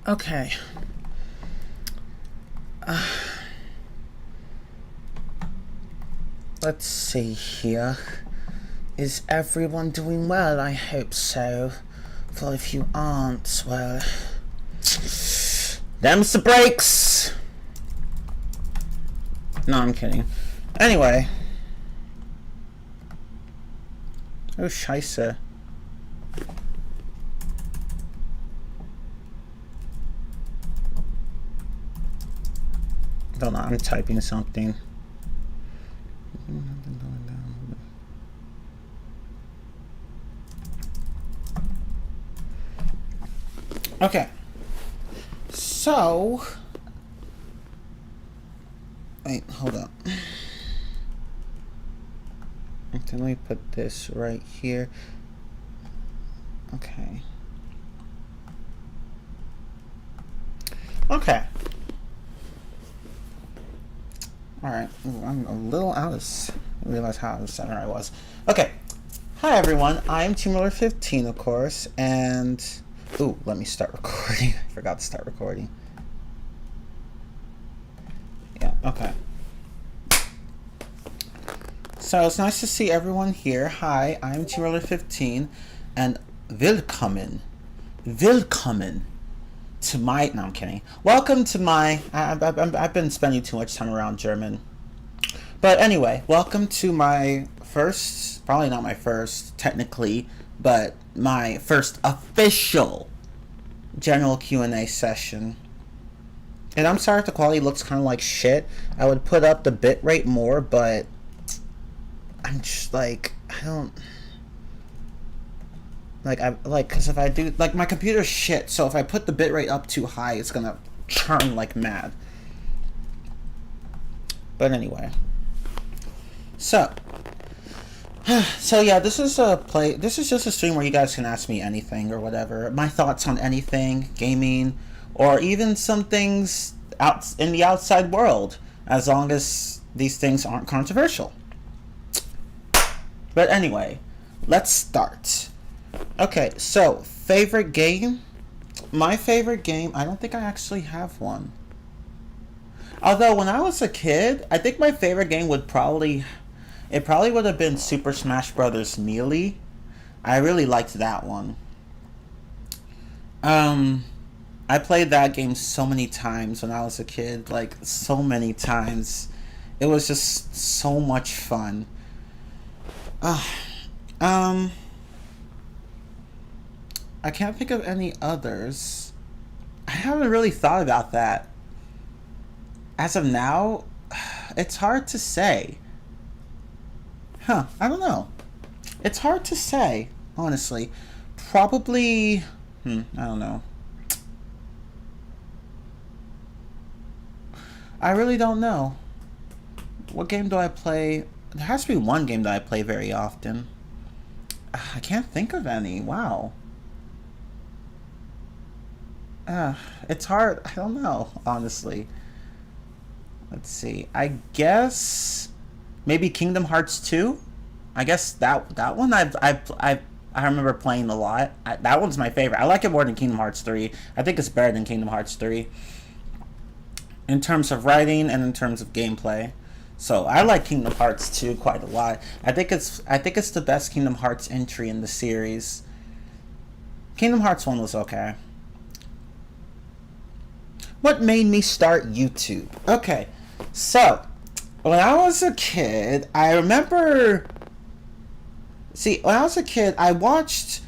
Okay. Let's see here. Is everyone doing well? I hope so. For if you aren't, well... them's the breaks! No, I'm kidding. Anyway. Oh, scheisse. Hold on, I'm typing something. Okay. So... wait, hold up. Let me put this right here. Okay. Okay. Alright. I'm a little out of... I realize how out of center I was. Okay. Hi everyone. I'm TMiller15, of course, and... ooh, let me start recording. I forgot to start recording. Yeah, okay. So it's nice to see everyone here. Hi, I'm TMiller15, and willkommen to my... no, I'm kidding. Welcome to my... I've been spending too much time around German. But anyway, welcome to my first... probably not my first, technically, but my first official general Q&A session. And I'm sorry if the quality looks kind of like shit. I would put up the bitrate more, but I'm just like, I don't like, because if I do, like, my computer's shit, so if I put the bitrate up too high, it's gonna churn like mad. But anyway, so yeah, this is just a stream where you guys can ask me anything or whatever, my thoughts on anything, gaming, or even some things out in the outside world, as long as these things aren't controversial. But anyway, let's start. Okay, so favorite game. My favorite game, I don't think I actually have one. Although when I was a kid, I think my favorite game would probably would have been Super Smash Bros. Melee. I really liked that one. I played that game so many times when I was a kid, like so many times. It was just so much fun. I can't think of any others. I haven't really thought about that. As of now, it's hard to say. I don't know. It's hard to say, honestly. Probably, I don't know. I really don't know. What game do I play? There has to be one game that I play very often. I can't think of any. Wow. It's hard. I don't know, honestly. Let's see. I guess maybe Kingdom Hearts 2. I guess that one I remember playing a lot. That one's my favorite. I like it more than Kingdom Hearts 3. I think it's better than Kingdom Hearts 3 in terms of writing and in terms of gameplay. So I like Kingdom Hearts 2 quite a lot. I think it's the best Kingdom Hearts entry in the series. Kingdom Hearts 1 was okay. What made me start YouTube? Okay, so when I was a kid, I remember. See, when I was a kid, I watched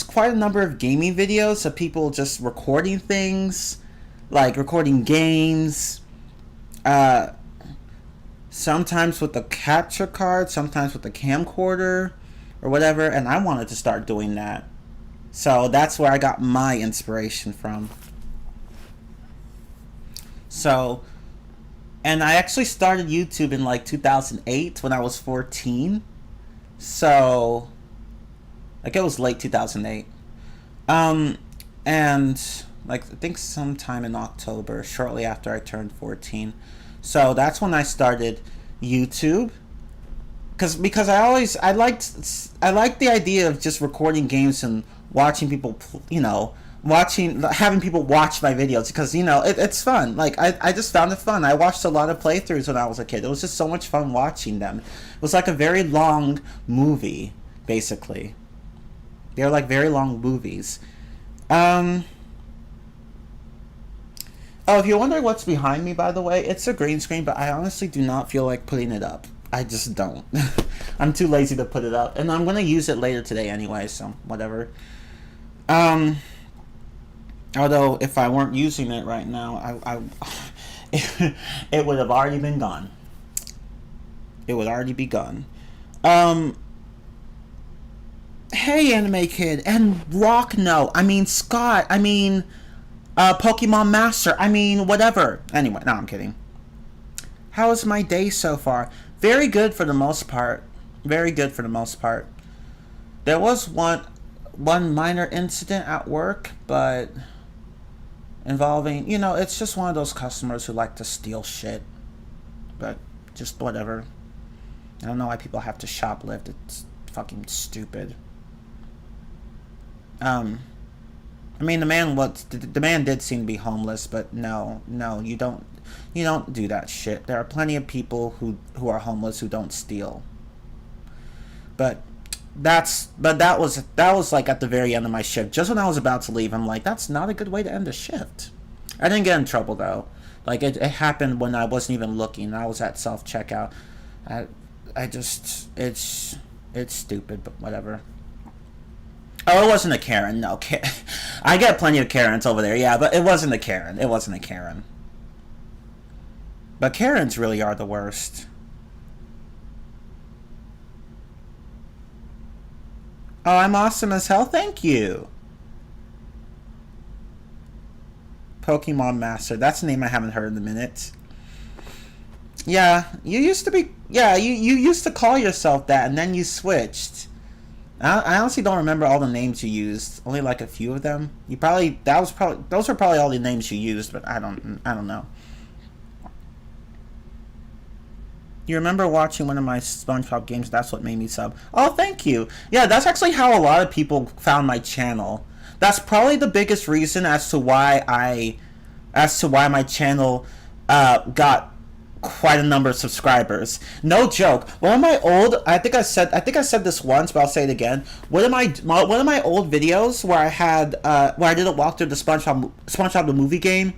quite a number of gaming videos of people just recording things, like recording games. Sometimes with the capture card, sometimes with the camcorder, or whatever. And I wanted to start doing that, so that's where I got my inspiration from. So, and I actually started YouTube in like 2008 when I was 14. So, like, it was late 2008. And like, I think sometime in October, shortly after I turned 14. So that's when I started YouTube. Because I liked the idea of just recording games and watching people, having people watch my videos because it's fun. Like I just found it fun. I watched a lot of playthroughs when I was a kid. It was just so much fun watching them. It was like a very long movie, basically. They're like very long movies. Um, oh, if you're wondering what's behind me, by the way, it's a green screen, but I honestly do not feel like putting it up. I just don't. I'm too lazy to put it up, and I'm gonna use it later today anyway, so whatever. Um, Although if I weren't using it right now, it would have already been gone. It would already be gone. Um, hey, Anime Kid and Rock. No, I mean Scott. I mean, Pokemon Master. I mean, whatever. Anyway, no, I'm kidding. How is my day so far? Very good for the most part. Very good for the most part. There was one minor incident at work, but involving, it's just one of those customers who like to steal shit. But just whatever. I don't know why people have to shoplift. It's fucking stupid. Um, I mean, the man did seem to be homeless, but no, you don't do that shit. There are plenty of people who are homeless who don't steal. But that was like at the very end of my shift. Just when I was about to leave, I'm like, that's not a good way to end a shift. I didn't get in trouble though. Like it happened when I wasn't even looking. I was at self checkout. I just it's stupid, but whatever. Oh, it wasn't a Karen. No, I get plenty of Karens over there. Yeah, but it wasn't a Karen. It wasn't a Karen. But Karens really are the worst. Oh, I'm awesome as hell. Thank you. Pokemon Master. That's a name I haven't heard in a minute. Yeah, you used to be. Yeah, you used to call yourself that, and then you switched. I honestly don't remember all the names you used. Only like a few of them. Those were probably all the names you used, but I don't know. You remember watching one of my SpongeBob games? That's what made me sub. Oh, thank you. Yeah, that's actually how a lot of people found my channel. That's probably the biggest reason as to why my channel got quite a number of subscribers. No joke. One of my old, I think I said this once, but I'll say it again. One of my old videos where I did a walkthrough of the SpongeBob the movie game.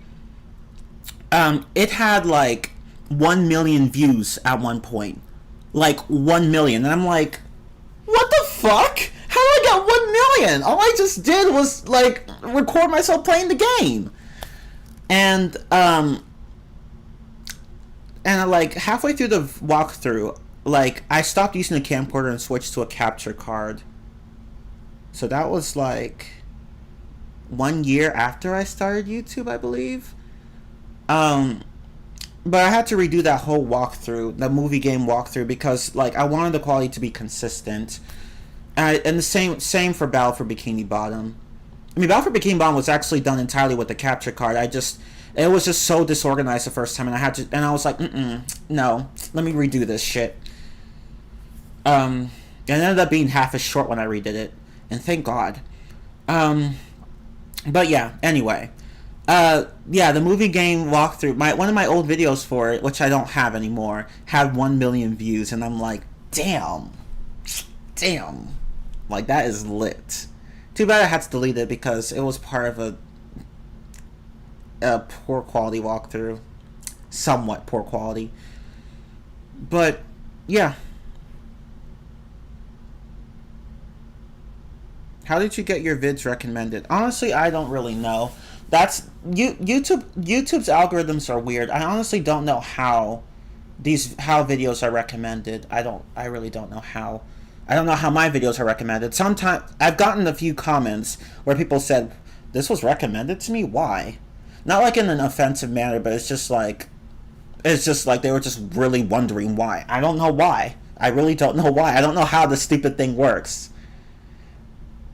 It had like 1 million views at one point. Like 1 million. And I'm like, what the fuck? How did I get 1 million? All I just did was like record myself playing the game. And like halfway through the walkthrough, like I stopped using the camcorder and switched to a capture card. So that was like 1 year after I started YouTube, I believe. Um, but I had to redo that whole walkthrough, the movie game walkthrough, because like I wanted the quality to be consistent. And the same for Battle for Bikini Bottom. I mean, Battle for Bikini Bottom was actually done entirely with the capture card. It was just so disorganized the first time, and I was like, no, let me redo this shit. It ended up being half as short when I redid it, and thank God. But yeah, anyway. Yeah, the movie game walkthrough, one of my old videos for it, which I don't have anymore, had 1 million views, and I'm like, damn. Like, that is lit. Too bad I had to delete it because it was part of a poor quality walkthrough. Somewhat poor quality. But, yeah. How did you get your vids recommended? Honestly, I don't really know. YouTube's algorithms are weird. I honestly don't know how videos are recommended. I really don't know how. I don't know how my videos are recommended. Sometimes I've gotten a few comments where people said, "This was recommended to me. Why?" Not like in an offensive manner, but it's just like they were just really wondering why. I don't know why. I really don't know why. I don't know how this stupid thing works.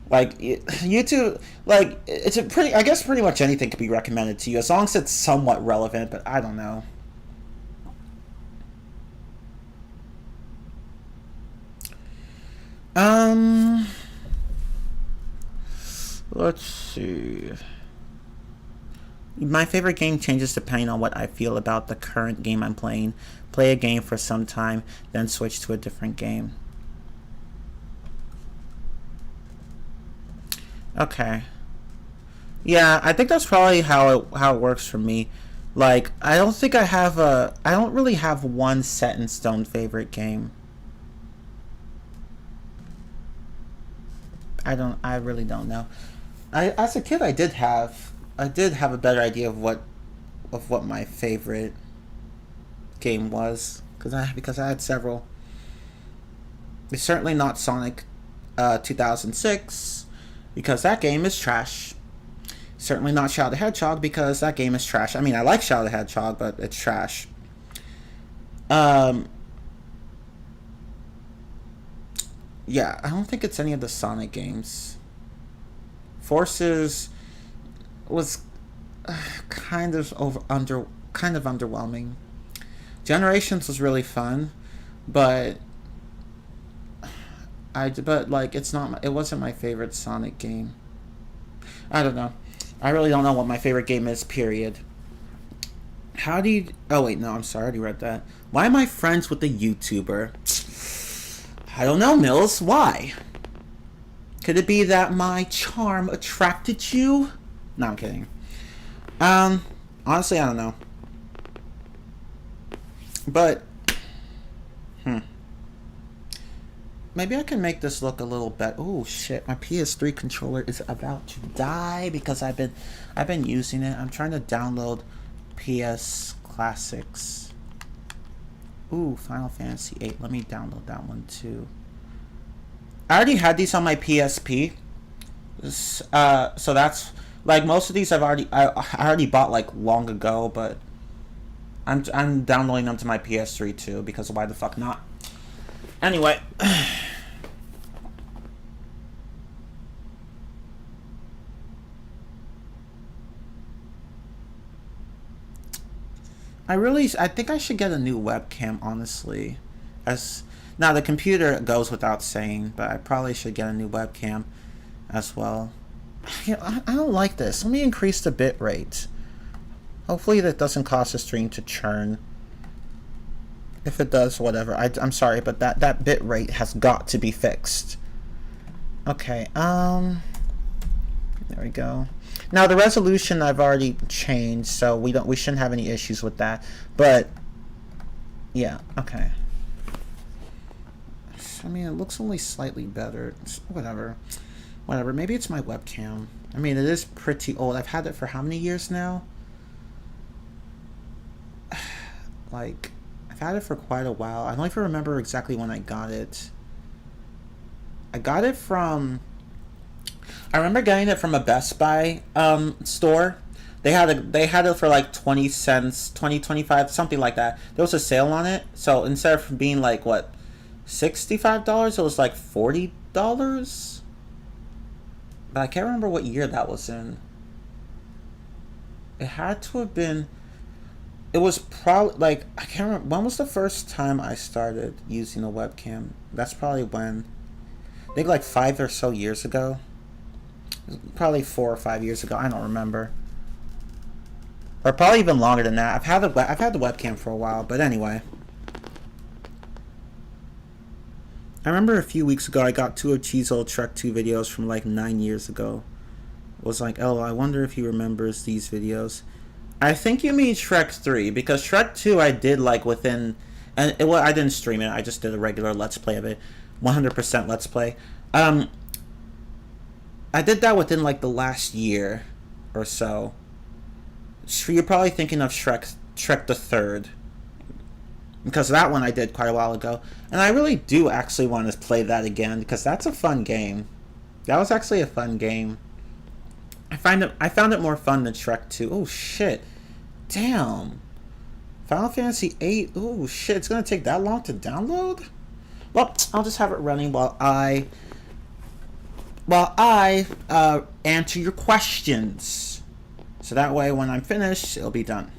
Like YouTube, like I guess pretty much anything could be recommended to you as long as it's somewhat relevant. But I don't know. Let's see. My favorite game changes depending on what I feel about the current game I'm playing. Play a game for some time, then switch to a different game. Okay. Yeah, I think that's probably how it works for me. Like, I don't really have one set in stone favorite game. I really don't know. As a kid, I did have a better idea of what my favorite game was, because I had several. It's certainly not Sonic 2006, because that game is trash. Certainly not Shadow the Hedgehog, because that game is trash. I mean, I like Shadow the Hedgehog, but it's trash. Yeah, I don't think it's any of the Sonic games. Forces was kind of underwhelming. Generations was really fun, but like it wasn't my favorite Sonic game. I don't know. I really don't know what my favorite game is, period. How do you... Oh, wait, no, I'm sorry. I already read that. Why am I friends with the YouTuber? I don't know, Mills. Why? Could it be that my charm attracted you? No, I'm kidding. Honestly, I don't know. But... Maybe I can make this look a little better. Oh shit, my PS3 controller is about to die because I've been using it. I'm trying to download PS Classics. Ooh, Final Fantasy 8. Let me download that one too. I already had these on my PSP. So that's like most of these I already bought like long ago, but I'm downloading them to my PS3 too, because why the fuck not? Anyway, I think I should get a new webcam, honestly. As now the computer goes without saying, but I probably should get a new webcam as well. I don't like this. Let me increase the bit rate. Hopefully that doesn't cause the stream to churn. If it does, whatever. I'm sorry, but that bit rate has got to be fixed. Okay, there we go. Now the resolution I've already changed, so we shouldn't have any issues with that. But yeah, okay. I mean, it looks only slightly better. Whatever. Maybe it's my webcam. I mean, it is pretty old. I've had it for how many years now? Like, I've had it for quite a while. I don't even remember exactly when I got it. I got it from... I remember getting it from a Best Buy store. They had it for like 20 cents, 25, something like that. There was a sale on it. So instead of being like, what, $65, it was like $40? But I can't remember what year that was in. It had to have been... It was probably, like, I can't remember. When was the first time I started using a webcam? That's probably when... I think like 5 or so years ago. Probably 4 or 5 years ago. I don't remember. Or probably even longer than that. I've had the webcam for a while, but anyway. I remember a few weeks ago I got 2 of Chee's old Trek 2 videos from like 9 years ago. It was like, oh, I wonder if he remembers these videos. I think you mean Shrek 3, because Shrek 2 I did like within... And I didn't stream it, I just did a regular Let's Play of it. 100% Let's Play. I did that within like the last year or so. You're probably thinking of Shrek the Third, because that one I did quite a while ago, and I really do actually want to play that again, because that's a fun game. That was actually a fun game. I found it more fun than Shrek 2. Oh shit, damn. Final Fantasy 8. Oh shit, it's gonna take that long to download. Well, I'll just have it running while I answer your questions. So that way, when I'm finished, it'll be done.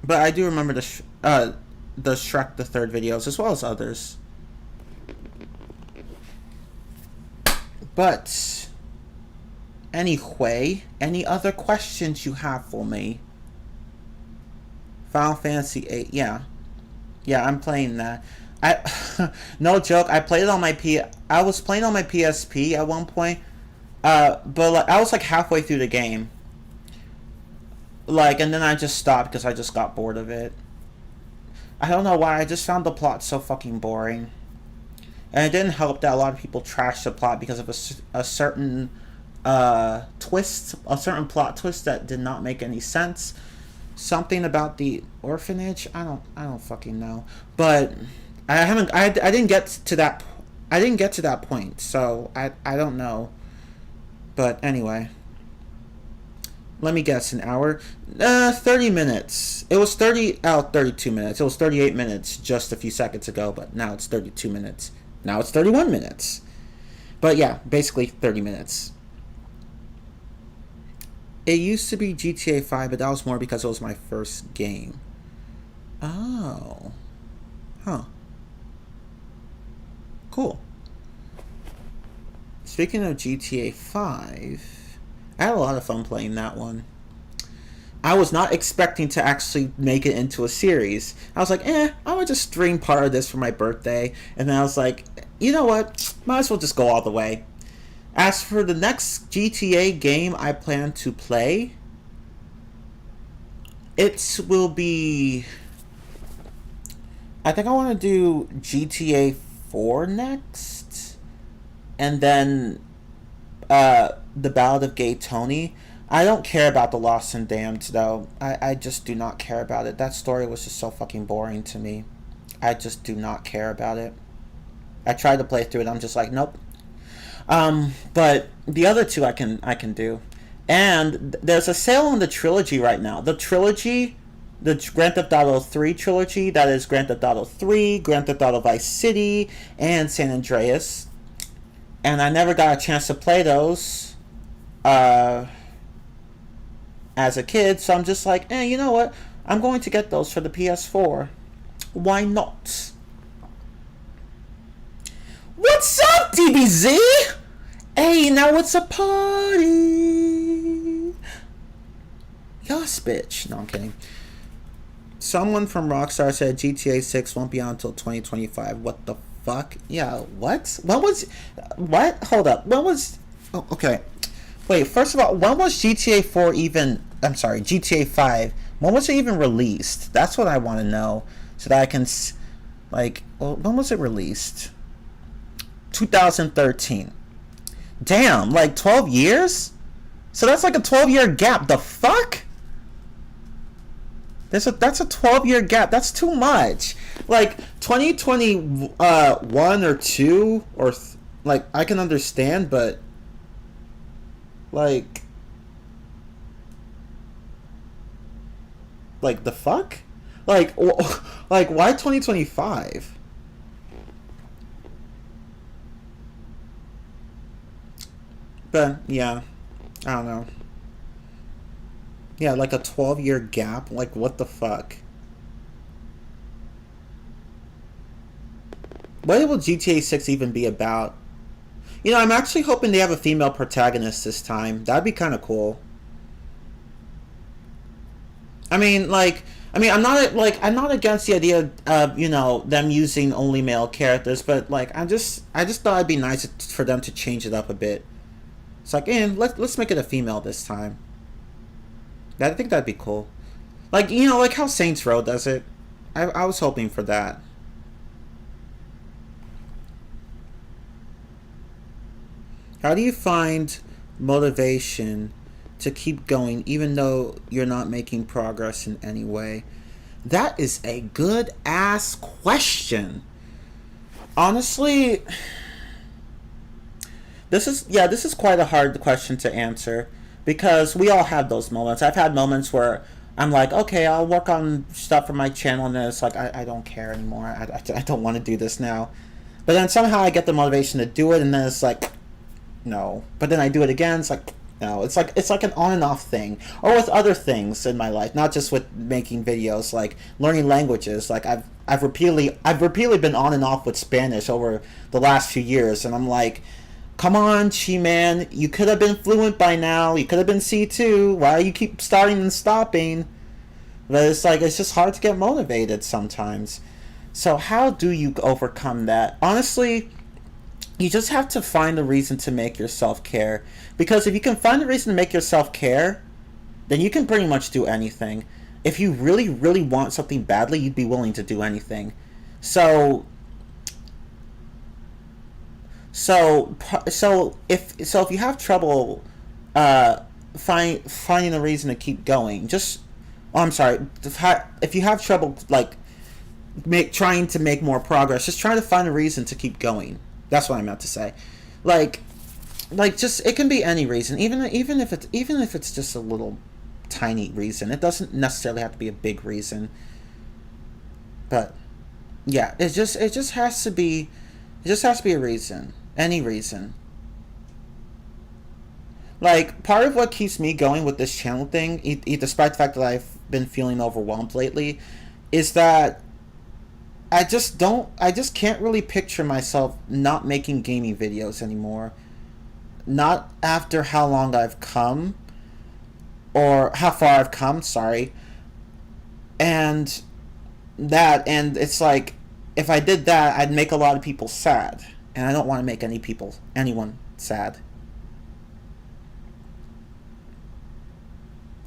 But I do remember the Shrek the Third videos, as well as others. But anyway, any other questions you have for me? Final Fantasy 8, yeah. Yeah, I'm playing that. I no joke, I was playing on my PSP at one point. But like I was like halfway through the game. Like and then I just stopped because I just got bored of it. I don't know why, I just found the plot so fucking boring. And it didn't help that a lot of people trashed the plot because of a certain twist, a certain plot twist that did not make any sense. Something about the orphanage. I don't fucking know. But I didn't get to that. I didn't get to that point, so I don't know. But anyway, let me guess. An hour, 30 minutes. It was 32 minutes. It was 38 minutes just a few seconds ago, but now it's 32 minutes. Now it's 31 minutes. But yeah, basically 30 minutes. It used to be GTA 5, but that was more because it was my first game. Oh. Huh. Cool. Speaking of GTA 5, I had a lot of fun playing that one. I was not expecting to actually make it into a series. I was like, I would just stream part of this for my birthday. And then I was like, you know what? Might as well just go all the way. As for the next GTA game I plan to play, it will be... I think I want to do GTA 4 next. And then The Ballad of Gay Tony. I don't care about The Lost and Damned, though. I just do not care about it. That story was just so fucking boring to me. I just do not care about it. I tried to play through it. I'm just like, nope. But the other two I can do. And there's a sale on the trilogy right now. The trilogy, the Grand Theft Auto 3 trilogy, that is Grand Theft Auto 3, Grand Theft Auto Vice City, and San Andreas. And I never got a chance to play those as a kid, so I'm just like, you know what? I'm going to get those for the PS4. Why not? What's up, DBZ? Hey, now it's a party. Yes, bitch. No, I'm kidding. Someone from Rockstar said GTA 6 won't be out until 2025. What the fuck? Yeah, what? What? Hold up. When was... Oh, okay. Wait, first of all, when was GTA 4 even... I'm sorry, GTA 5. When was it even released? That's what I want to know. So that I can... Like, well, when was it released? 2013. Damn, like 12 years? So that's like a 12-year gap. The fuck? That's a 12-year gap. That's too much. Like 2021 or 2 or like I can understand, but like the fuck? Like why 2025? But yeah, I don't know. Yeah, like a 12-year gap. Like what the fuck? What will GTA 6 even be about? You know, I'm actually hoping they have a female protagonist this time. That'd be kind of cool. I mean, I'm not against the idea of, you know, them using only male characters, but like I just thought it'd be nice for them to change it up a bit. It's like, let's make it a female this time. I think that'd be cool. Like, you know, like how Saints Row does it. I was hoping for that. How do you find motivation to keep going even though you're not making progress in any way? That is a good ass question. Honestly, this is quite a hard question to answer because we all have those moments. I've had moments where I'm like, okay, I'll work on stuff for my channel, and then it's like I don't care anymore. I don't want to do this now. But then somehow I get the motivation to do it, and then it's like, no. But then I do it again. It's like, no. It's like an on and off thing, or with other things in my life, not just with making videos, like learning languages. Like I've repeatedly been on and off with Spanish over the last few years, and I'm like, Come on, Chi-Man. You could have been fluent by now. You could have been C2. Why you keep starting and stopping? But it's like, it's just hard to get motivated sometimes. So how do you overcome that? Honestly, you just have to find a reason to make yourself care. Because if you can find a reason to make yourself care, then you can pretty much do anything. If you really, really want something badly, you'd be willing to do anything. So, so if you have trouble finding a reason to keep going, just I'm sorry, if you have trouble like trying to make more progress, just try to find a reason to keep going. That's what I meant to say. Like just it can be any reason, even if it's just a little tiny reason. It doesn't necessarily have to be a big reason. But yeah, it just has to be a reason. Any reason. Like, part of what keeps me going with this channel thing, despite the fact that I've been feeling overwhelmed lately, is that I just can't really picture myself not making gaming videos anymore. Not after how long I've come, or how far I've come, sorry. And it's like, if I did that, I'd make a lot of people sad. And I don't want to make anyone sad.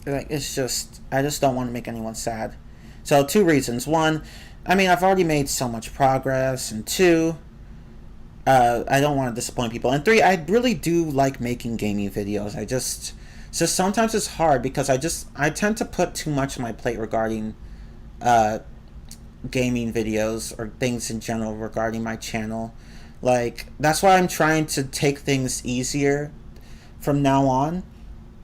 Like, it's just, I just don't want to make anyone sad. So, 2 reasons. 1, I mean, I've already made so much progress. And 2, I don't want to disappoint people. And 3, I really do like making gaming videos. So sometimes it's hard because I tend to put too much on my plate regarding gaming videos or things in general regarding my channel. Like, that's why I'm trying to take things easier from now on.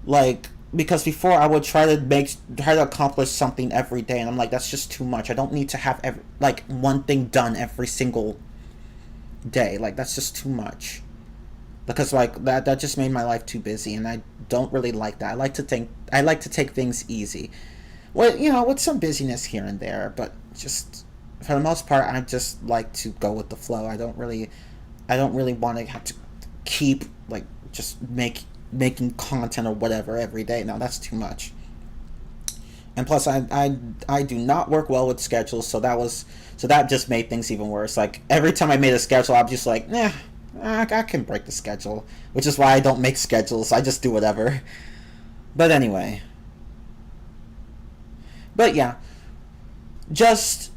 Like, because before I would try to accomplish something every day, and I'm like, that's just too much. I don't need to have one thing done every single day. Like, that's just too much. Because like that just made my life too busy, and I don't really like that. I like to take things easy. Well, with some busyness here and there, but just for the most part, I just like to go with the flow. I don't really want to have to keep like just making content or whatever every day. No, that's too much. And plus, I do not work well with schedules, so that just made things even worse. Like, every time I made a schedule, I'm just like, nah, I can break the schedule, which is why I don't make schedules. I just do whatever. But anyway. But yeah, just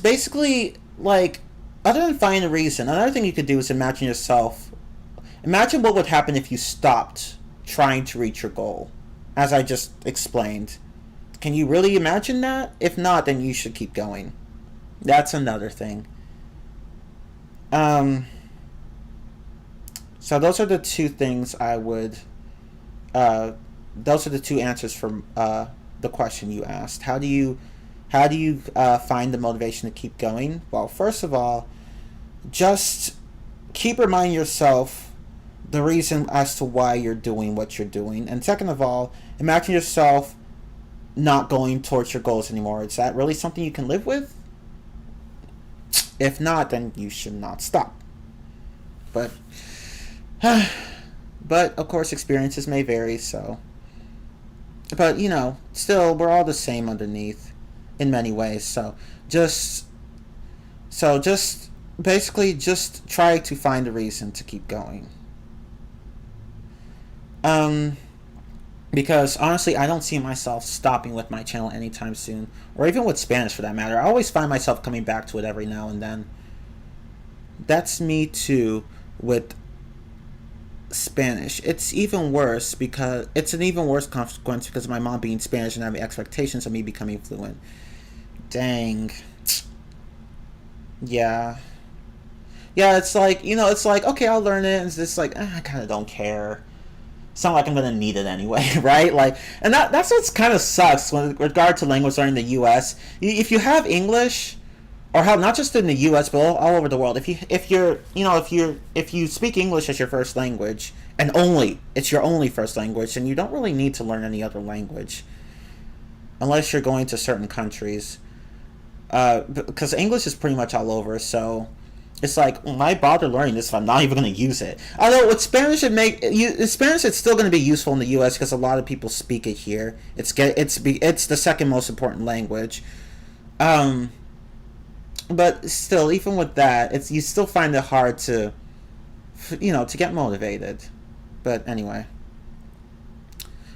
basically, like, other than finding a reason, another thing you could do is imagine what would happen if you stopped trying to reach your goal, as I just explained. Can you really imagine that? If not, then you should keep going. That's another thing. So those are the 2 things I would, those are the 2 answers for the question you asked. How do you find the motivation to keep going? Well, first of all, just keep reminding yourself the reason as to why you're doing what you're doing. And second of all, imagine yourself not going towards your goals anymore. Is that really something you can live with? If not, then you should not stop. But of course, experiences may vary, so. But, still, we're all the same underneath in many ways. So just basically just try to find a reason to keep going. Because honestly, I don't see myself stopping with my channel anytime soon, or even with Spanish for that matter. I always find myself coming back to it every now and then. That's me too with Spanish. It's even worse because it's an even worse consequence because of my mom being Spanish and having expectations of me becoming fluent. Dang. Yeah, it's like, okay, I'll learn it, and it's just like, I kind of don't care. It's not like I'm gonna need it anyway, right? Like, and that's what's kind of sucks with regard to language learning in the U.S. If you have English, or how not just in the U.S. but all over the world, if you speak English as your first language, and it's your only first language, then you don't really need to learn any other language, unless you're going to certain countries, because English is pretty much all over. So It's like, why bother learning this if I'm not even going to use it? Although with Spanish, Spanish it's still going to be useful in the U.S. because a lot of people speak it here. It's the second most important language. Um, but still, even with that, it's you still find it hard to to get motivated. But anyway,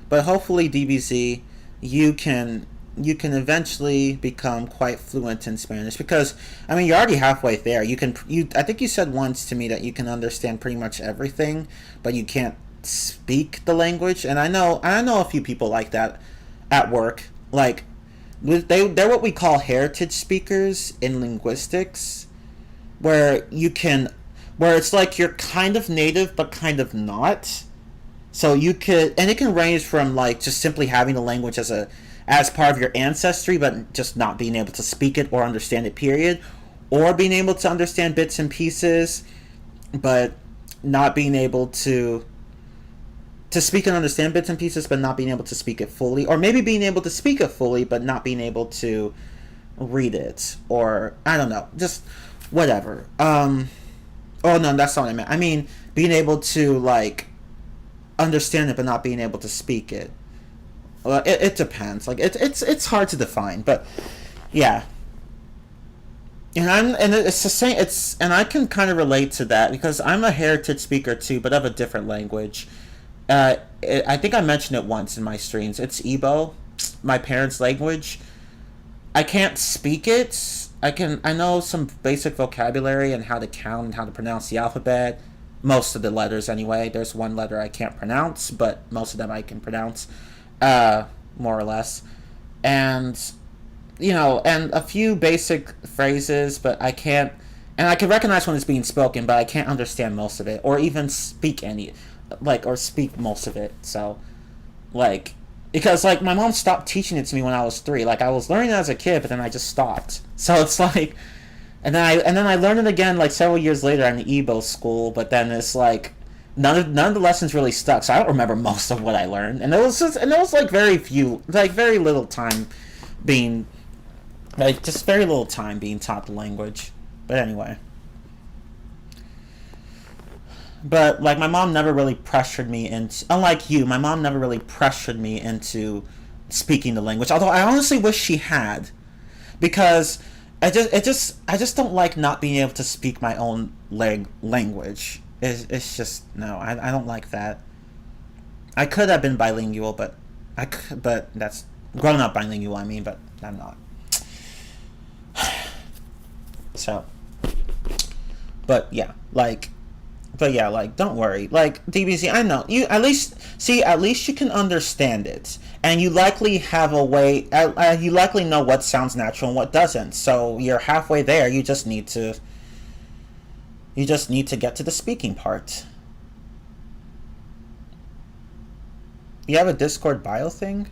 but hopefully DBZ, you can you can eventually become quite fluent in Spanish because I mean you're already halfway there. You I think you said once to me that you can understand pretty much everything, but you can't speak the language. And I know a few people like that at work. Like they're what we call heritage speakers in linguistics, where you can where it's like you're kind of native but kind of not. So you could, and it can range from like just simply having the language as part of your ancestry, but just not being able to speak it or understand it. Period, or being able to understand bits and pieces, but not being able to speak and understand bits and pieces, but not being able to speak it fully, or maybe being able to speak it fully, but not being able to read it, or I don't know, just whatever. Oh no, that's not what I meant. I mean, being able to like understand it but not being able to speak it. Well, it depends. Like it's hard to define, but yeah. And it's the same. It's and I can kind of relate to that because I'm a heritage speaker too, but of a different language. I think I mentioned it once in my streams. It's Igbo, my parents' language. I can't speak it. I know some basic vocabulary and how to count and how to pronounce the alphabet. Most of the letters anyway. There's one letter I can't pronounce, but most of them I can pronounce, more or less. And and a few basic phrases, but I can't. And I can recognize when it's being spoken, but I can't understand most of it, or even speak any, or speak most of it. So, like, because like my mom stopped teaching it to me when I was 3. Like I was learning it as a kid, but then I just stopped. So it's like, and then I learned it again like several years later in the Igbo school. But then it's like none of the lessons really stuck, so I don't remember most of what I learned. And it was like very few, like very little time being, like just very little time being taught the language. But anyway. But like my mom never really pressured me into, unlike you, my mom never really pressured me into speaking the language. Although I honestly wish she had, because I just don't like not being able to speak my own language. It's just no, I don't like that. I could have been bilingual, but that's grown up bilingual. I mean, but I'm not. So, but yeah, like. But yeah, like don't worry. Like DBZ, I know you at least you can understand it, and you likely have a way. You likely know what sounds natural and what doesn't. So you're halfway there. You just need to get to the speaking part. You have a Discord bio thing,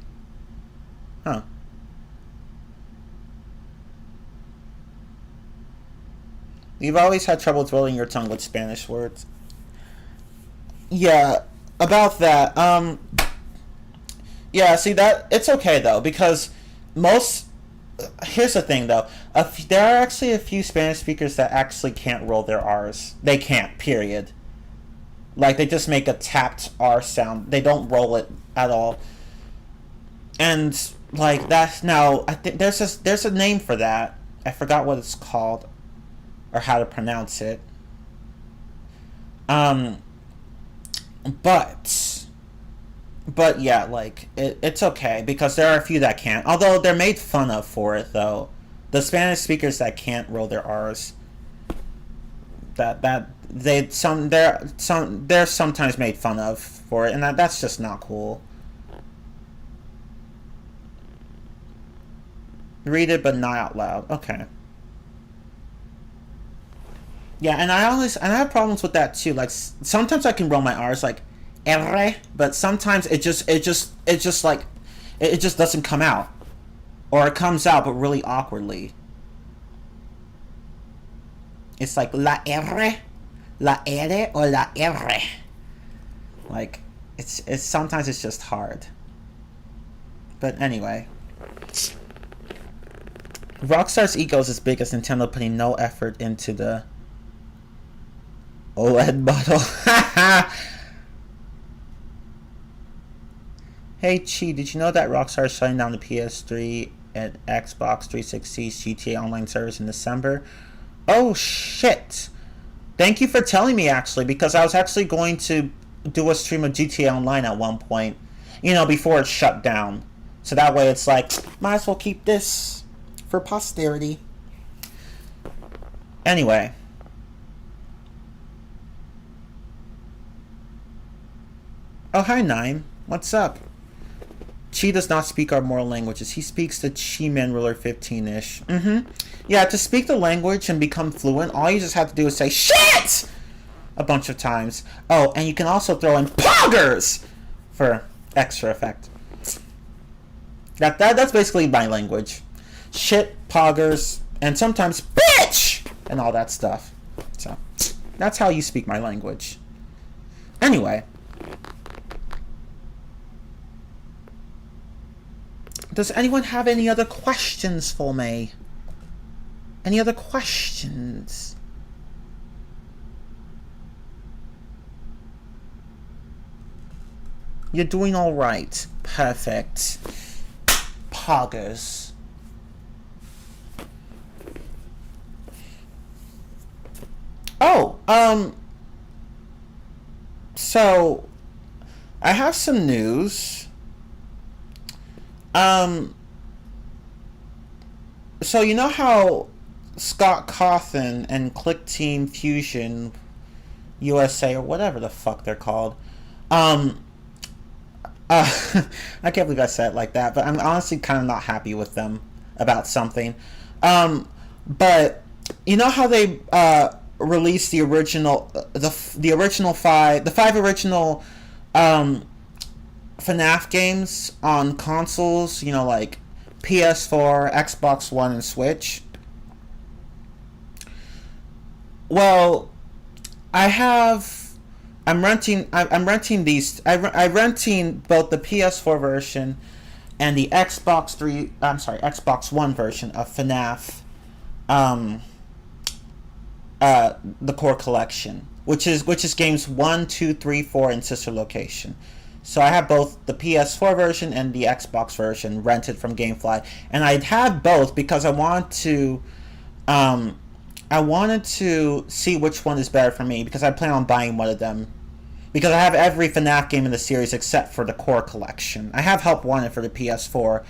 huh? You've always had trouble rolling your tongue with Spanish words. Yeah, about that. Yeah, see that it's okay though because most. Here's the thing though. There are actually a few Spanish speakers that actually can't roll their R's. They can't. Period. Like they just make a tapped R sound. They don't roll it at all. And like that's now. I think there's a name for that. I forgot what it's called or how to pronounce it. Um, but yeah, like it's okay because there are a few that can't. Although they're made fun of for it though. The Spanish speakers that can't roll their R's, they're sometimes made fun of for it, and that's just not cool. Read it but not out loud. Okay. Yeah, and I have problems with that too. Like sometimes I can roll my R's like R, but sometimes it just like it just doesn't come out, or it comes out but really awkwardly. It's like la R, or la R. Like it's sometimes it's just hard. But anyway, Rockstar's ego is as big as Nintendo putting no effort into the OLED model. Hey Chi, did you know that Rockstar is shutting down the PS3 and Xbox 360's GTA Online service in December? Oh shit! Thank you for telling me, actually, because I was actually going to do a stream of GTA Online at one point, you know, before it's shut down. So that way it's like, might as well keep this for posterity. Anyway. Oh, hi, Nine. What's up? Chi does not speak our moral languages. He speaks the Chi-Man Ruler 15-ish. Yeah, to speak the language and become fluent, all you just have to do is say, SHIT! A bunch of times. Oh, and you can also throw in POGGERS! For extra effect. That's basically my language. Shit, poggers, and sometimes BITCH! And all that stuff. So, that's how you speak my language. Anyway. Does anyone have any other questions for me? Any other questions? You're doing alright. Perfect. Poggers. Oh, so I have some news. So you know how Scott Cawthon and Click Team Fusion USA, or whatever the fuck they're called, I can't believe I said it like that, but I'm honestly kind of not happy with them about something. But you know how they released the original, the five original FNAF games on consoles, you know, like PS4, Xbox One, and Switch. Well, I'm renting these. I'm renting both the PS4 version and the Xbox One version of FNAF, the core collection, which is games 1, 2, 3, 4, and Sister Location. So I have both the PS4 version and the Xbox version rented from GameFly, and I'd have both because I wanted to see which one is better for me, because I plan on buying one of them. Because I have every FNAF game in the series except for the core collection. I have Help Wanted for the PS4,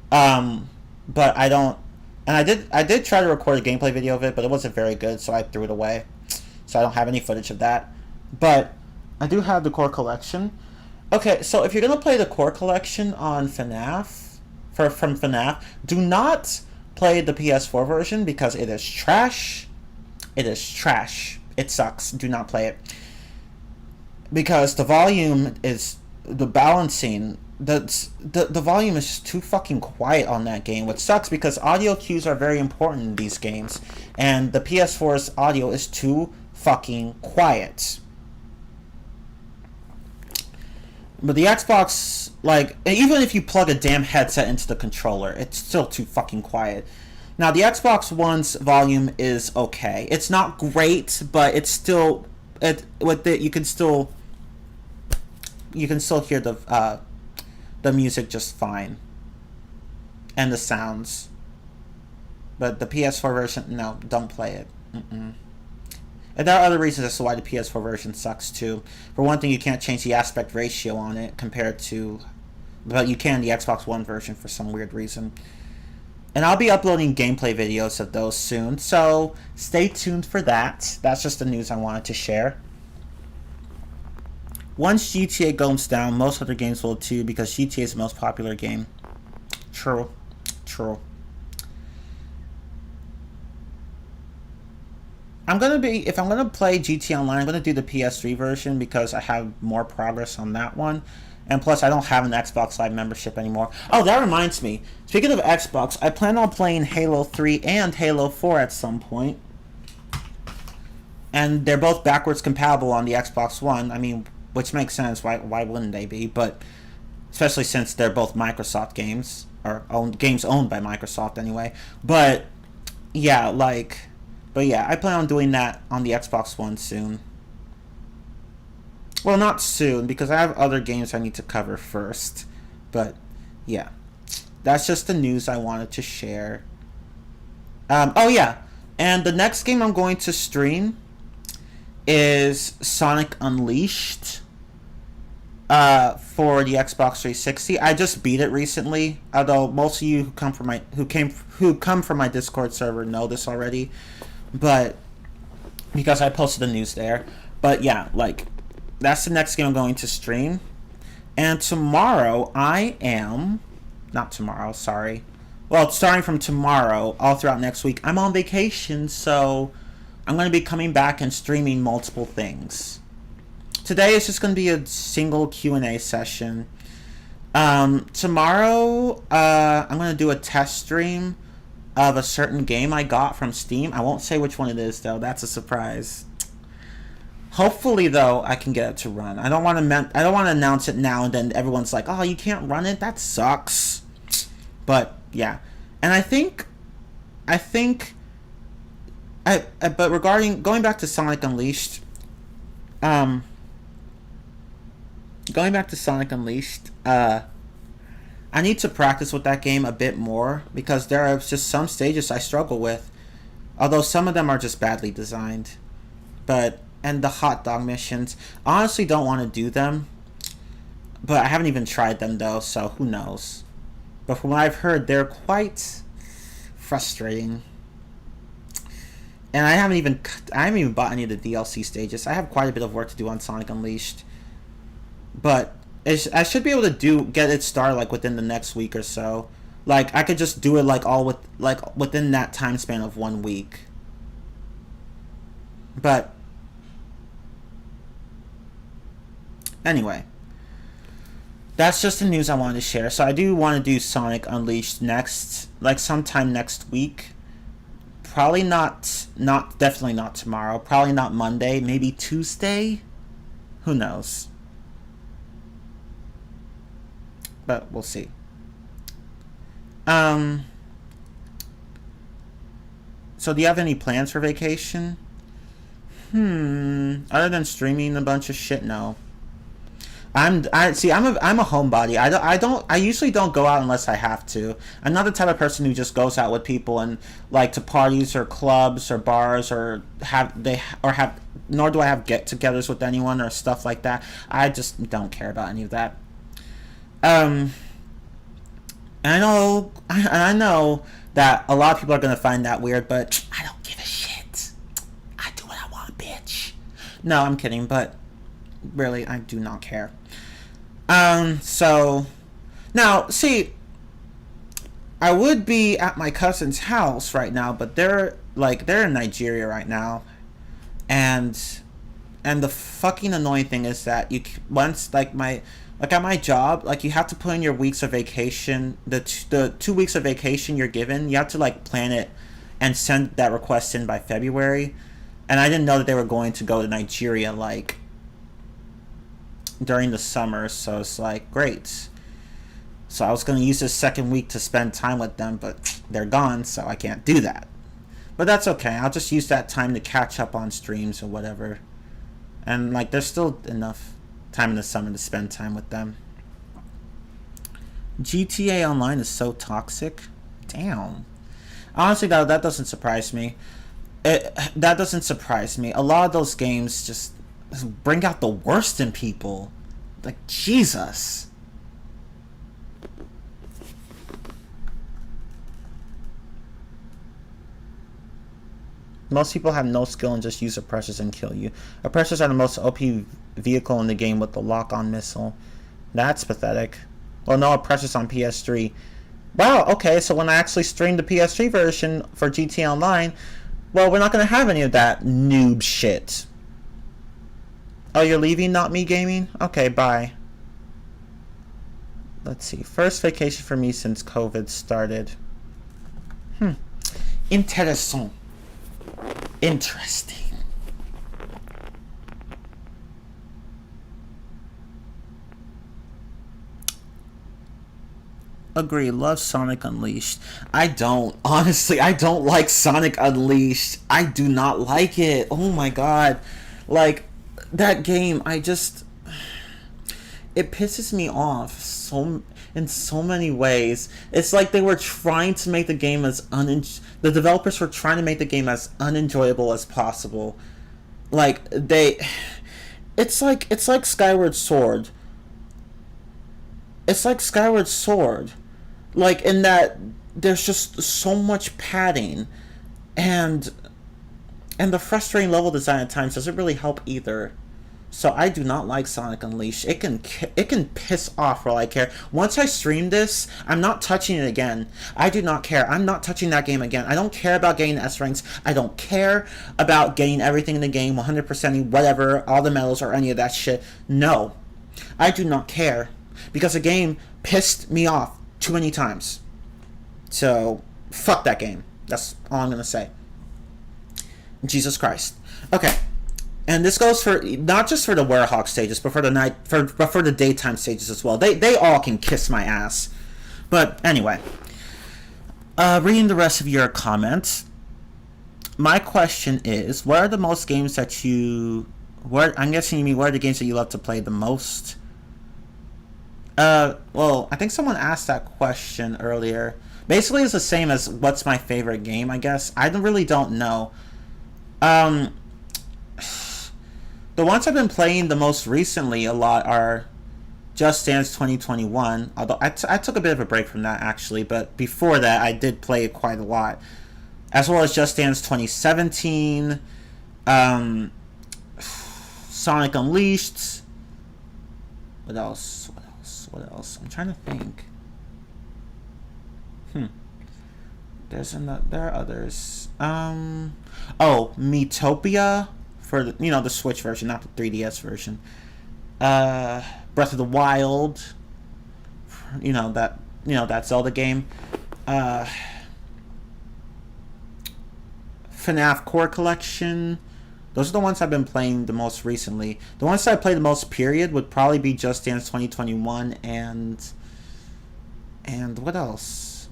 but I don't. And I did try to record a gameplay video of it, but it wasn't very good, so I threw it away. So I don't have any footage of that. But I do have the core collection. Okay, so if you're gonna play the core collection on FNAF, from FNAF, do not play the PS4 version because it is trash. It is trash. It sucks. Do not play it. Because the volume is, the balancing, the volume is just too fucking quiet on that game, which sucks because audio cues are very important in these games, and the PS4's audio is too fucking quiet. But the Xbox, like, even if you plug a damn headset into the controller, it's still too fucking quiet. Now, the Xbox One's volume is okay. It's not great, but it's still, you can still hear the music just fine, and the sounds. But the PS4 version, no, don't play it. And there are other reasons as to why the PS4 version sucks too. For one thing, you can't change the aspect ratio on it compared to, but you can the Xbox One version for some weird reason. And I'll be uploading gameplay videos of those soon, so stay tuned for that. That's just the news I wanted to share. Once GTA goes down, most other games will too, because GTA is the most popular game. True. If I'm gonna play GTA Online, I'm gonna do the PS3 version because I have more progress on that one. And plus, I don't have an Xbox Live membership anymore. Oh, that reminds me. Speaking of Xbox, I plan on playing Halo 3 and Halo 4 at some point. And they're both backwards compatible on the Xbox One. I mean, which makes sense. Why wouldn't they be? But especially since they're both Microsoft games, or games owned by Microsoft anyway. But yeah, I plan on doing that on the Xbox One soon. Well, not soon, because I have other games I need to cover first. But, yeah. That's just the news I wanted to share. Oh, yeah. And the next game I'm going to stream is Sonic Unleashed for the Xbox 360. I just beat it recently, although most of you who come from my Discord server know this already, but because I posted the news there. But yeah, like that's the next game I'm going to stream. And tomorrow I am not tomorrow, sorry. Well, starting from tomorrow, all throughout next week, I'm on vacation, so I'm going to be coming back and streaming multiple things. Today is just going to be a single Q&A session. Tomorrow, I'm going to do a test stream of a certain game I got from Steam. I won't say which one it is, though. That's a surprise. Hopefully, though, I can get it to run. I don't want to announce it now and then everyone's like, "Oh, you can't run it? That sucks." But yeah, and I think, but regarding going back to Sonic Unleashed, I need to practice with that game a bit more because there are just some stages I struggle with, although some of them are just badly designed. And the hot dog missions, honestly, don't want to do them, but I haven't even tried them though, so who knows. But from what I've heard, they're quite frustrating. And I haven't even bought any of the DLC stages. I have quite a bit of work to do on Sonic Unleashed, but I should be able to get it started like within the next week or so. Like I could just do it within that time span of 1 week. But anyway, that's just the news I wanted to share. So I do want to do Sonic Unleashed next, like sometime next week. Probably definitely not tomorrow. Probably not Monday. Maybe Tuesday. Who knows? But we'll see. So do you have any plans for vacation? Other than streaming a bunch of shit, no. I'm a homebody. I usually don't go out unless I have to. I'm not the type of person who just goes out with people and like to parties or clubs or bars nor do I have get-togethers with anyone or stuff like that. I just don't care about any of that. And I know that a lot of people are gonna find that weird, but I don't give a shit. I do what I want, bitch. No, I'm kidding, but really, I do not care. So now, see, I would be at my cousin's house right now, but they're in Nigeria right now, and the fucking annoying thing is that at my job, like you have to put in your weeks of vacation, the 2 weeks of vacation you're given, you have to like plan it and send that request in by February, and I didn't know that they were going to go to Nigeria like during the summer, so it's like great. So I was going to use this second week to spend time with them, but they're gone, so I can't do that. But that's okay. I'll just use that time to catch up on streams or whatever. And like there's still enough time in the summer to spend time with them. GTA Online is so toxic. Damn. Honestly, that doesn't surprise me. That doesn't surprise me. A lot of those games just bring out the worst in people. Like, Jesus. Most people have no skill and just use oppressors and kill you. Oppressors are the most OP vehicle in the game with the lock-on missile. That's pathetic. Well, no oppressors on PS3. Wow, okay, so when I actually stream the PS3 version for GTA Online, well, we're not going to have any of that noob shit. Oh, you're leaving, not me gaming? Okay, bye. Let's see. First vacation for me since COVID started. Intéressant. Interesting. Agree. Love Sonic Unleashed. I don't. Honestly, I don't like Sonic Unleashed. I do not like it. Oh my god. Like, that game, I just... it pisses me off in so many ways. It's like they were trying to make the game the developers were trying to make the game as unenjoyable as possible. Like it's like Skyward Sword. It's like Skyward Sword. Like in that there's just so much padding and the frustrating level design at times doesn't really help either. So I do not like Sonic Unleashed. It can piss off while I care. Once I stream this, I'm not touching it again. I do not care. I'm not touching that game again. I don't care about getting S ranks. I don't care about getting everything in the game, 100%ing whatever, all the medals or any of that shit. No, I do not care because the game pissed me off too many times. So fuck that game. That's all I'm gonna say. Jesus Christ. Okay. And this goes for not just for the Werehog stages, but for the daytime stages as well. They all can kiss my ass. But anyway, reading the rest of your comments, my question is: what are the most games that you? I'm guessing you mean what are the games that you love to play the most? Well, I think someone asked that question earlier. Basically, it's the same as what's my favorite game. I guess I really don't know. The ones I've been playing the most recently a lot are Just Dance 2021, although I took a bit of a break from that actually, but before that I did play it quite a lot. As well as Just Dance 2017, Sonic Unleashed. What else? I'm trying to think. There are others. Miitopia for the Switch version, not the 3DS version. Breath of the Wild. That Zelda game. FNAF Core Collection. Those are the ones I've been playing the most recently. The ones that I played the most period would probably be Just Dance 2021 and what else?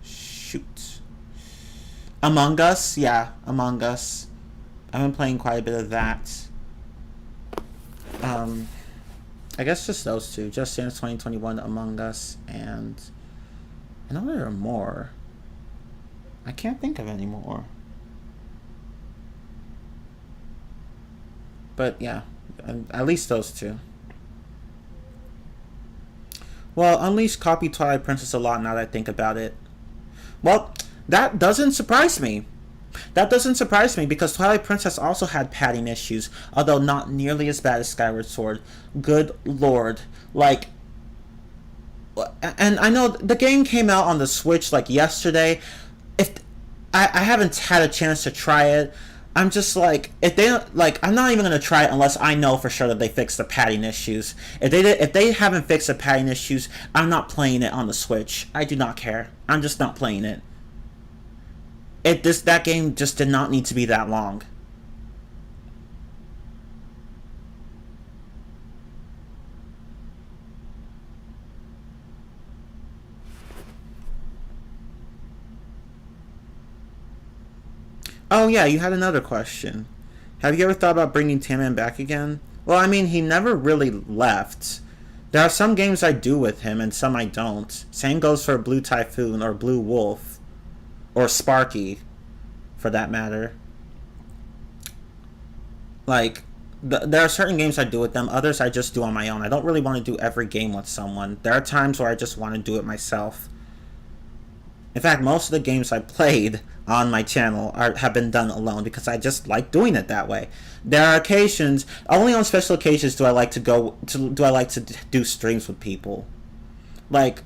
Shoot. Among Us, yeah, Among Us. I've been playing quite a bit of that. I guess just those two. Just Dance 2021, Among Us, and I know there are more. I can't think of any more. But yeah, at least those two. Well, Unleashed copied Twilight Princess a lot now that I think about it. Well, that doesn't surprise me. That doesn't surprise me because Twilight Princess also had padding issues, although not nearly as bad as Skyward Sword. Good lord. Like, and I know the game came out on the Switch like yesterday. If I haven't had a chance to try it, I'm just like, if they don't, like, I'm not even gonna try it unless I know for sure that they fixed the padding issues. If they haven't fixed the padding issues, I'm not playing it on the Switch. I do not care. I'm just not playing it. That game just did not need to be that long. Oh yeah, you had another question. Have you ever thought about bringing Tin Man back again? Well, I mean, he never really left. There are some games I do with him and some I don't. Same goes for Blue Typhoon or Blue Wolf. Or Sparky, for that matter. Like, there are certain games I do with them, others I just do on my own. I don't really want to do every game with someone. There are times where I just want to do it myself. In fact, most of the games I played on my channel have been done alone because I just like doing it that way. There are occasions, only on special occasions do I like to do streams with people. Like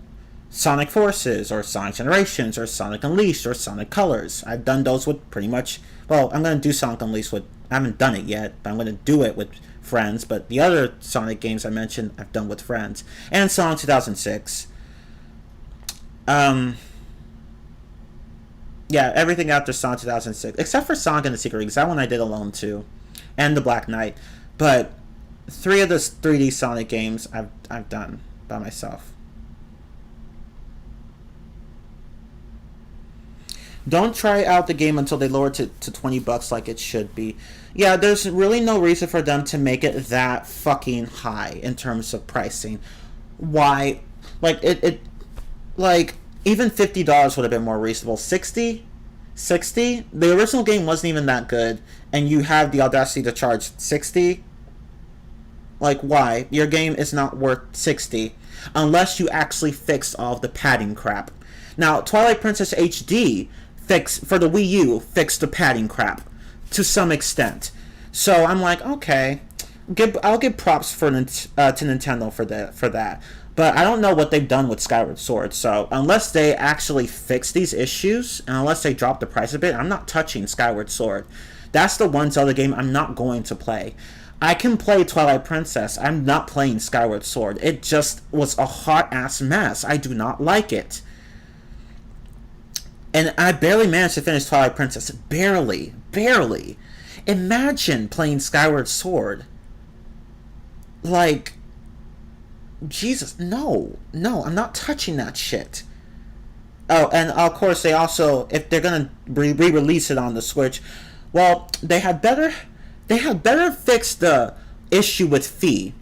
Sonic Forces or Sonic Generations or Sonic Unleashed or Sonic Colors. I've done those with pretty much, well, I'm going to do Sonic Unleashed with, I haven't done it yet, but I'm going to do it with friends, but the other Sonic games I mentioned I've done with friends. And Sonic 2006. Yeah, everything after Sonic 2006, except for Sonic and the Secret Rings. That one I did alone too, and the Black Knight. But 3 of the 3D Sonic games I've done by myself. Don't try out the game until they lower it to $20 like it should be. Yeah, there's really no reason for them to make it that fucking high in terms of pricing. Why? Like it like even $50 would have been more reasonable. 60, the original game wasn't even that good, and you have the audacity to charge 60. Like, why? Your game is not worth 60 unless you actually fixed all of the padding crap. Now, Twilight Princess HD for the Wii U fixed the padding crap to some extent. So I'm like, okay, I'll give props to Nintendo for that. But I don't know what they've done with Skyward Sword. So unless they actually fix these issues and unless they drop the price a bit, I'm not touching Skyward Sword. That's the one Zelda game I'm not going to play. I can play Twilight Princess. I'm not playing Skyward Sword. It just was a hot ass mess. I do not like it. And I barely managed to finish Twilight Princess. Barely. Imagine playing Skyward Sword. Like, Jesus, no, I'm not touching that shit. Oh, and of course they also, if they're gonna re-release it on the Switch, well, they had better fix the issue with Fee.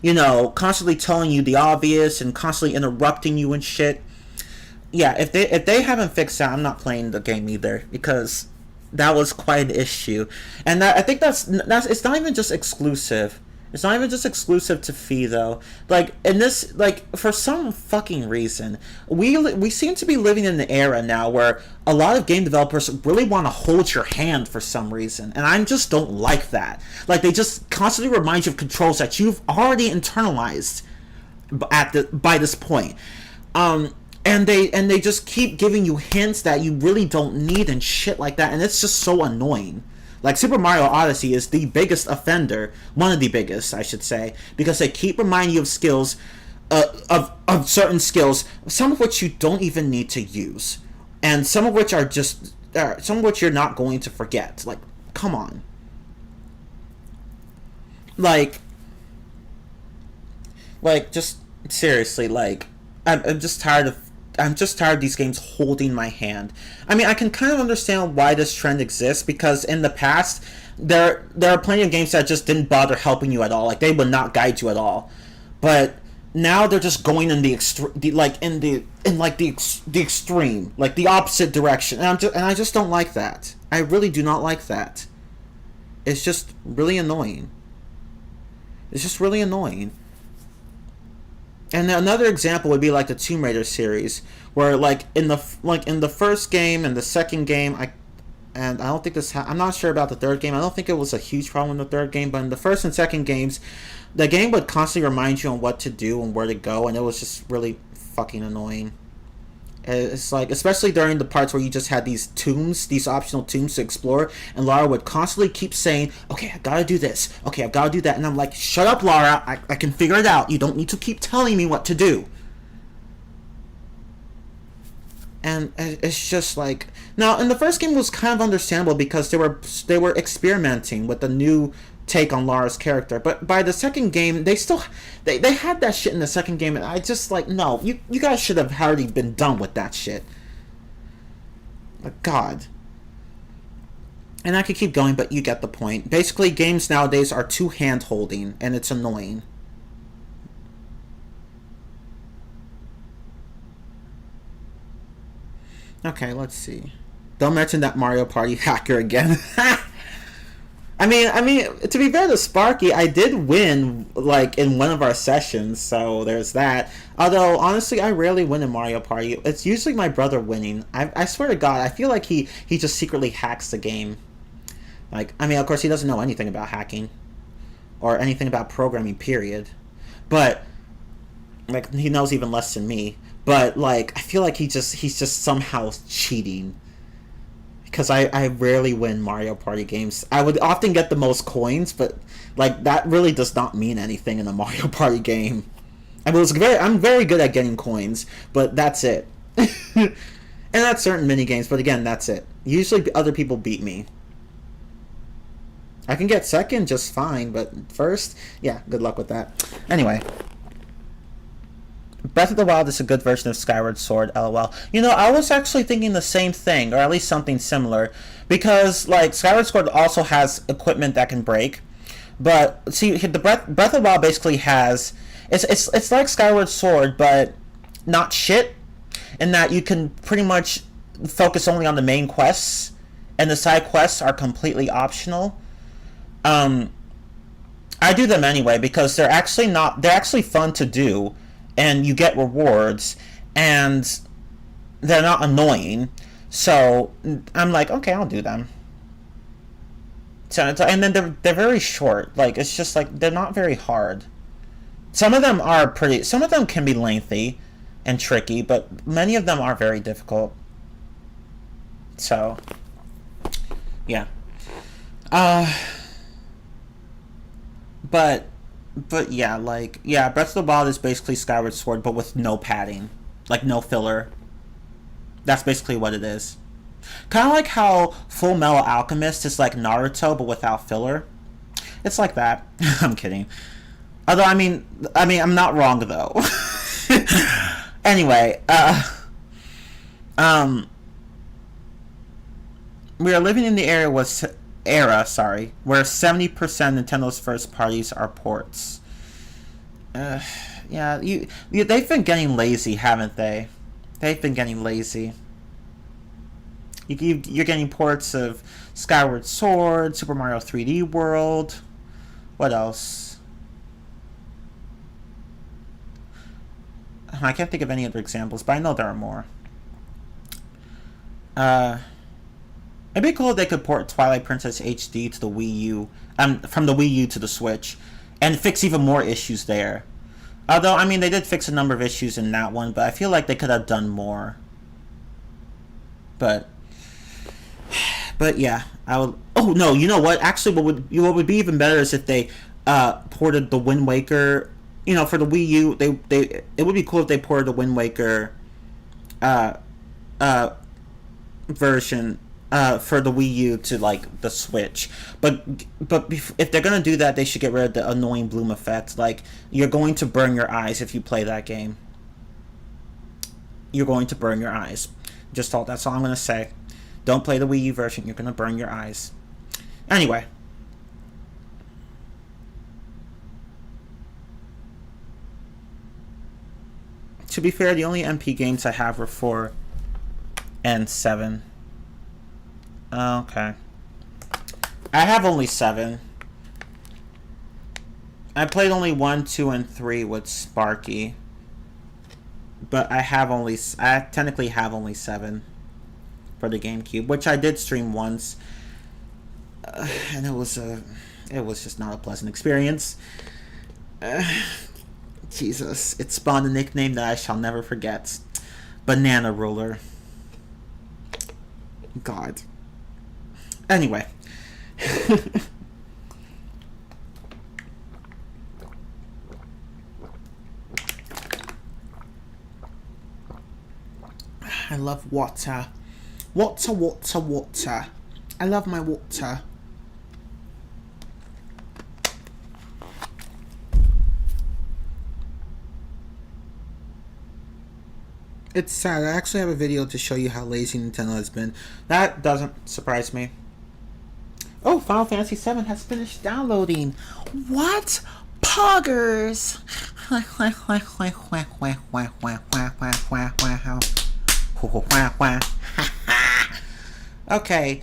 Constantly telling you the obvious and constantly interrupting you and shit. Yeah, if they haven't fixed that, I'm not playing the game either, because that was quite an issue. And I think that's it's not even just exclusive. It's not even just exclusive to Fee, though. Like, in this, like, for some fucking reason, we seem to be living in an era now where a lot of game developers really want to hold your hand for some reason, and I just don't like that. Like, they just constantly remind you of controls that you've already internalized by this point. And they just keep giving you hints that you really don't need and shit like that, and it's just so annoying. Like, Super Mario Odyssey is the biggest offender, one of the biggest, I should say, because they keep reminding you of skills, of certain skills, some of which you don't even need to use, and some of which are just, some of which you're not going to forget. Like, come on. Like, just seriously, like, I'm just tired of these games holding my hand. I mean, I can kind of understand why this trend exists, because in the past, there are plenty of games that just didn't bother helping you at all. Like, they would not guide you at all. But now they're just going in the extreme, like the opposite direction, and I just don't like that. I really do not like that. It's just really annoying. And another example would be like the Tomb Raider series, where like in the first game and the second game, I don't think I'm not sure about the third game. I don't think it was a huge problem in the third game, but in the first and second games, the game would constantly remind you on what to do and where to go, and it was just really fucking annoying. It's like, especially during the parts where you just had these optional tombs to explore, and Lara would constantly keep saying, okay, I've got to do this, okay, I've got to do that, and I'm like, shut up, Lara, I can figure it out, you don't need to keep telling me what to do. And it's just like, now, in the first game it was kind of understandable because they were experimenting with the new take on Lara's character, but by the second game they had that shit in the second game, and I just like, no, you guys should have already been done with that shit. Like, God. And I could keep going, but you get the point. Basically, games nowadays are too hand-holding, and it's annoying. Okay, let's see. Don't mention that Mario Party hacker again. I mean, to be fair to Sparky, I did win, like, in one of our sessions, so there's that. Although, honestly, I rarely win in Mario Party. It's usually my brother winning. I swear to God, I feel like he just secretly hacks the game. Like, I mean, of course, he doesn't know anything about hacking. Or anything about programming, period. But, like, he knows even less than me. But, like, I feel like he's just somehow cheating. Because I rarely win Mario Party games. I would often get the most coins, but like that really does not mean anything in a Mario Party game. I mean, I'm very good at getting coins, but that's it. And that's certain mini games, but again, that's it. Usually other people beat me. I can get second just fine, but first, yeah, good luck with that. Anyway. Breath of the Wild is a good version of Skyward Sword, lol. You know, I was actually thinking the same thing, or at least something similar, because like Skyward Sword also has equipment that can break, but see, the Breath of the Wild basically has it's like Skyward Sword, but not shit, in that you can pretty much focus only on the main quests, and the side quests are completely optional. I do them anyway because they're actually fun to do, and you get rewards, and they're not annoying. So I'm like, okay, I'll do them. So and then they're very short. Like it's just like they're not very hard. Some of them are pretty. Some of them can be lengthy and tricky, but many of them are very difficult. So yeah. But yeah, like yeah, Breath of the Wild is basically Skyward Sword, but with no padding, like no filler. That's basically what it is. Kind of like how Full Metal Alchemist is like Naruto, but without filler. It's like that. I'm kidding. Although I'm not wrong though. Anyway, we are living in the era where 70% Nintendo's first parties are ports. Yeah, they've been getting lazy, haven't they? They've been getting lazy. You're getting ports of Skyward Sword, Super Mario 3D World. What else? I can't think of any other examples, but I know there are more. It'd be cool if they could port Twilight Princess HD to the Wii U, from the Wii U to the Switch, and fix even more issues there. Although, I mean, they did fix a number of issues in that one, but I feel like they could have done more. But yeah, I would. Oh no, you know what? Actually, what would be even better is if they ported the Wind Waker. You know, for the Wii U, it would be cool if they ported the Wind Waker version for the Wii U to like the Switch. But if they're gonna do that, they should get rid of the annoying bloom effect. Like you're going to burn your eyes if you play that game. You're going to burn your eyes. That's all I'm gonna say. Don't play the Wii U version. You're gonna burn your eyes. Anyway. To be fair, the only MP games I have were 4 and 7. Okay. I have only 7. I played only 1, 2, and 3 with Sparky. But I technically have only 7 for the GameCube, which I did stream once. And it was just not a pleasant experience. Jesus, it spawned a nickname that I shall never forget. Banana Roller. God. Anyway. I love water. Water, water, water. I love my water. It's sad. I actually have a video to show you how lazy Nintendo has been. That doesn't surprise me. Oh, Final Fantasy VII has finished downloading. What? Poggers! Okay.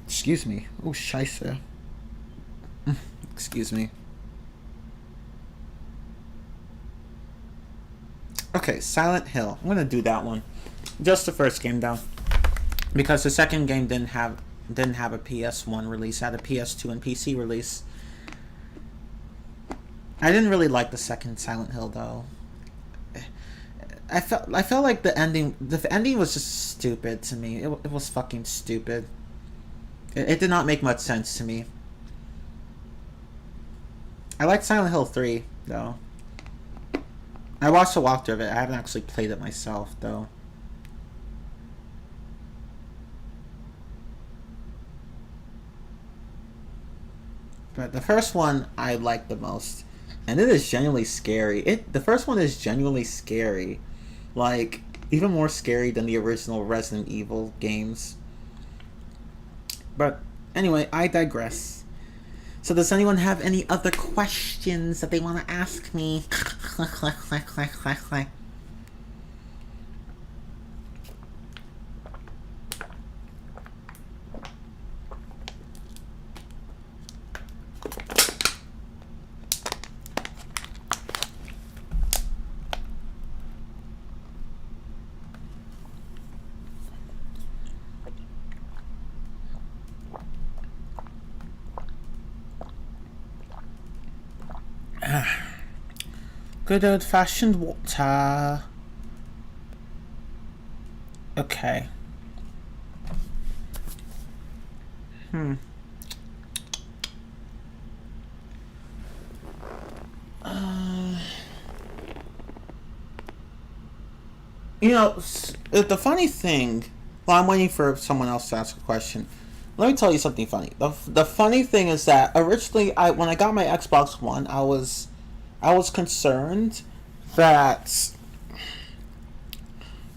Excuse me. Oh, scheisse. Excuse me. Okay, Silent Hill. I'm gonna do that one. Just the first game though, because the second game didn't have a PS1 release. It had a PS2 and PC release. I didn't really like the second Silent Hill though. I felt like the ending was just stupid to me. It was fucking stupid. It did not make much sense to me. I like Silent Hill 3 though. I watched a walkthrough of it. I haven't actually played it myself, though. But the first one I liked the most. And it is genuinely scary. The first one is genuinely scary. Like, even more scary than the original Resident Evil games. But anyway, I digress. So does anyone have any other questions that they want to ask me? Good old-fashioned water. Okay. You know, the funny thing... Well, I'm waiting for someone else to ask a question. Let me tell you something funny. The funny thing is that originally, when I got my Xbox One, I was concerned that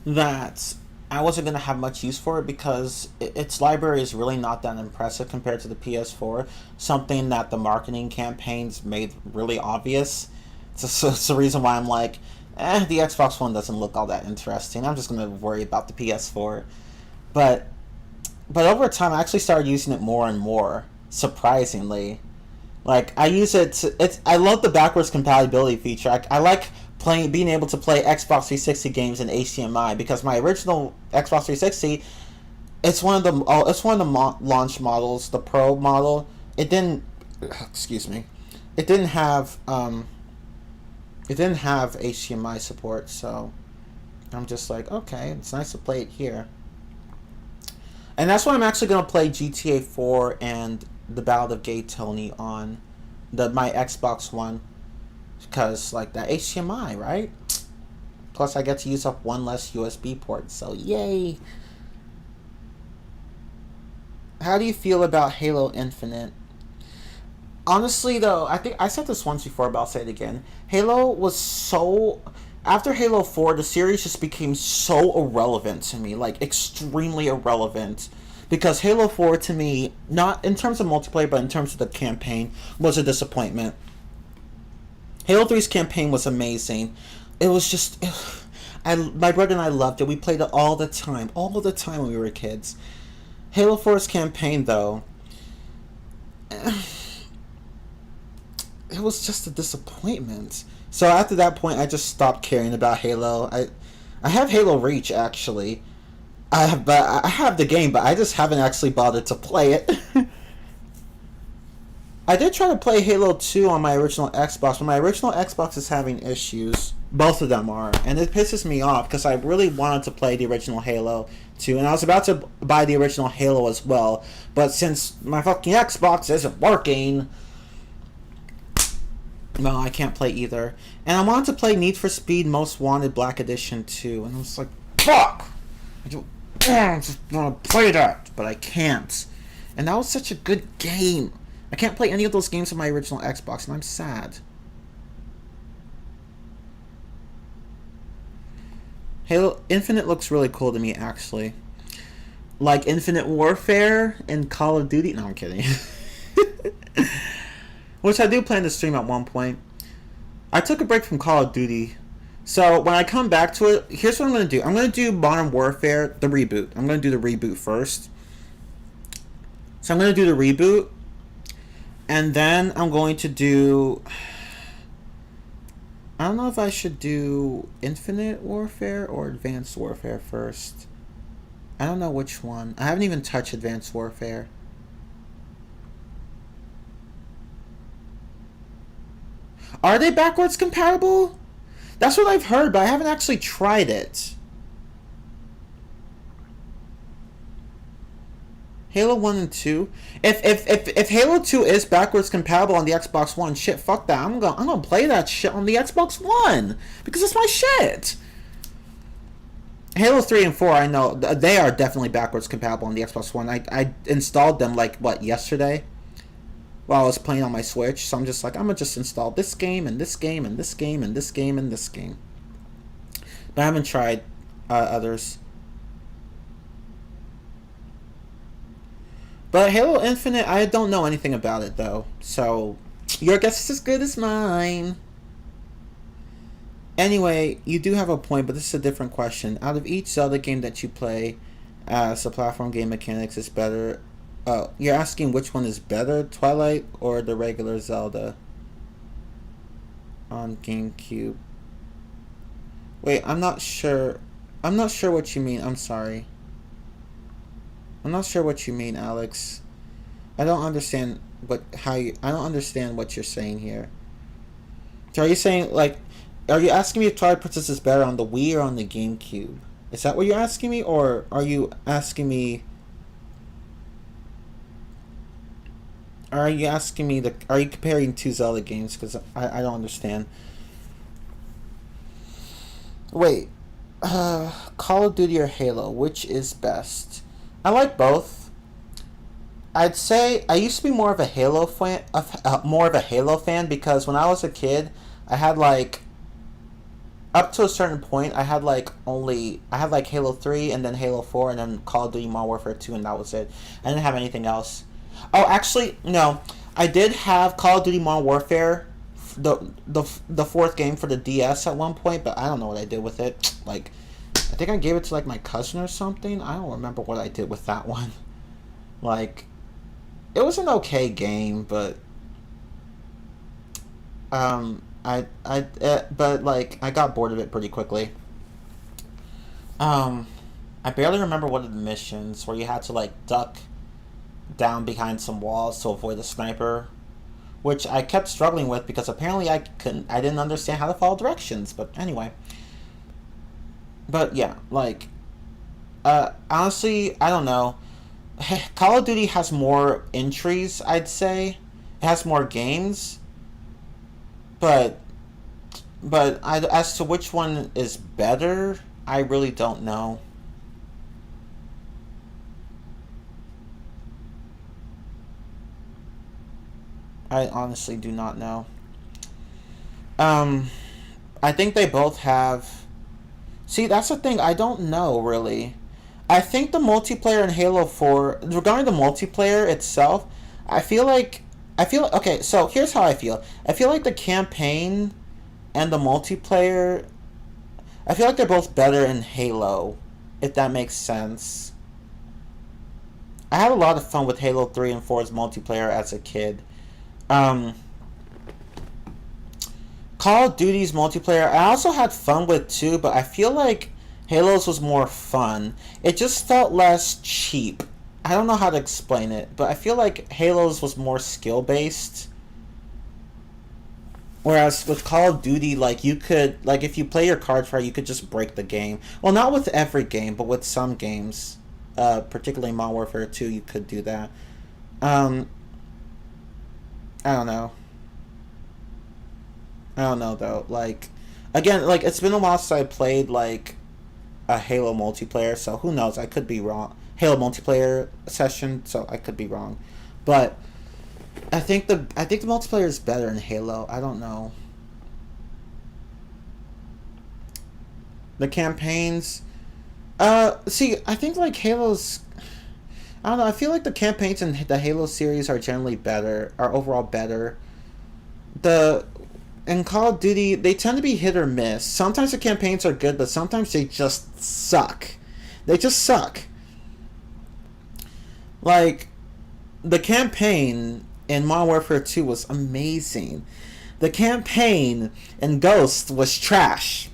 I wasn't going to have much use for it because its library is really not that impressive compared to the PS4. Something that the marketing campaigns made really obvious. So it's the reason why I'm like, the Xbox One doesn't look all that interesting. I'm just going to worry about the PS4. But over time, I actually started using it more and more, surprisingly. Like, I use it I love the backwards compatibility feature. I like being able to play Xbox 360 games in HDMI because my original Xbox 360, it's one of the launch models, the Pro model. It didn't have HDMI support, so I'm just like, okay, it's nice to play it here. And that's why I'm actually going to play GTA 4 and the Ballad of Gay Tony on my Xbox One. Because, like, that HDMI, right? Plus, I get to use up one less USB port, so yay! How do you feel about Halo Infinite? Honestly, though, I think I said this once before, but I'll say it again. Halo was so... After Halo 4, the series just became so irrelevant to me. Like, extremely irrelevant. Because Halo 4, to me, not in terms of multiplayer, but in terms of the campaign, was a disappointment. Halo 3's campaign was amazing. It was just... my brother and I loved it. We played it all the time. All the time when we were kids. Halo 4's campaign, though... It was just a disappointment. So after that point, I just stopped caring about Halo. I have Halo Reach, actually. I have the game, but I just haven't actually bothered to play it. I did try to play Halo 2 on my original Xbox, but my original Xbox is having issues. Both of them are. And it pisses me off, because I really wanted to play the original Halo 2, and I was about to buy the original Halo as well. But since my fucking Xbox isn't working... No, I can't play either. And I wanted to play Need for Speed Most Wanted Black Edition 2, and I was like, fuck! I just want to play that, but I can't. And that was such a good game. I can't play any of those games on my original Xbox, and I'm sad. Halo Infinite looks really cool to me, actually. Like Infinite Warfare and Call of Duty. No, I'm kidding. Which I do plan to stream at one point. I took a break from Call of Duty. So when I come back to it, here's what I'm going to do. I'm going to do Modern Warfare, the reboot. I'm going to do the reboot first. So I'm going to do the reboot. And then I'm going to do... I don't know if I should do Infinite Warfare or Advanced Warfare first. I don't know which one. I haven't even touched Advanced Warfare. Are they backwards compatible? That's what I've heard, but I haven't actually tried it. Halo 1 and 2. If Halo 2 is backwards compatible on the Xbox One, shit, fuck that. I'm gonna play that shit on the Xbox One because it's my shit. Halo 3 and 4, I know they are definitely backwards compatible on the Xbox One. I installed them like what, yesterday? while I was playing on my Switch. So I'm just like, I'm gonna just install this game and this game and this game and this game and this game. But I haven't tried others. But Halo Infinite, I don't know anything about it though. So your guess is as good as mine. Anyway, you do have a point, but this is a different question. Out of each Zelda game that you play, as the platform game mechanics is better. You're asking which one is better, Twilight or the regular Zelda on GameCube? Wait, I'm not sure. I'm not sure what you mean. I'm sorry. I'm not sure what you mean, Alex. I don't understand I don't understand what you're saying here. So are you saying like, are you asking me if Twilight Princess is better on the Wii or on the GameCube? Is that what you're asking me, or are you asking me? Are you asking me the? Are you comparing two Zelda games? Because I don't understand. Wait, Call of Duty or Halo? Which is best? I like both. I'd say I used to be more of a Halo fan, because when I was a kid, I had like up to a certain point, I had like Halo 3 and then Halo 4 and then Call of Duty Modern Warfare 2 and that was it. I didn't have anything else. Oh, actually, no. I did have Call of Duty Modern Warfare, the fourth game for the DS at one point, but I don't know what I did with it. Like, I think I gave it to like my cousin or something. I don't remember what I did with that one. Like, it was an okay game, but but like I got bored of it pretty quickly. Um, I barely remember one of the missions where you had to like duck down behind some walls to avoid a sniper, which I kept struggling with because apparently I didn't understand how to follow directions. But anyway, but yeah, like honestly, I don't know. Call of Duty has more entries, I'd say. It has more games, but as to which one is better, I really don't know. I honestly do not know. Um, I think they both have. See, that's the thing. I don't know really. I think the multiplayer in Halo 4, regarding the multiplayer itself, I feel okay. So here's how I feel. I feel like the campaign and the multiplayer. I feel like they're both better in Halo, if that makes sense. I had a lot of fun with Halo 3 and 4's multiplayer as a kid. Um, Call of Duty's multiplayer, I also had fun with too, but I feel like Halo's was more fun. It just felt less cheap. I don't know how to explain it, but I feel like Halo's was more skill based. Whereas with Call of Duty, like you could, like if you play your cards right, you could just break the game. Well, not with every game, but with some games, particularly Modern Warfare 2, you could do that. Um, I don't know. I don't know though. Like, again, like it's been a while since I played like a Halo multiplayer, so who knows? I could be wrong. Halo multiplayer session, so I could be wrong, but I think the multiplayer is better in Halo. I don't know. The campaigns. See, I think like Halo's. I don't know. I feel like the campaigns in the Halo series are generally better. Are overall better. The in Call of Duty, they tend to be hit or miss. Sometimes the campaigns are good, but sometimes they just suck. They just suck. Like, the campaign in Modern Warfare 2 was amazing. The campaign in Ghost was trash.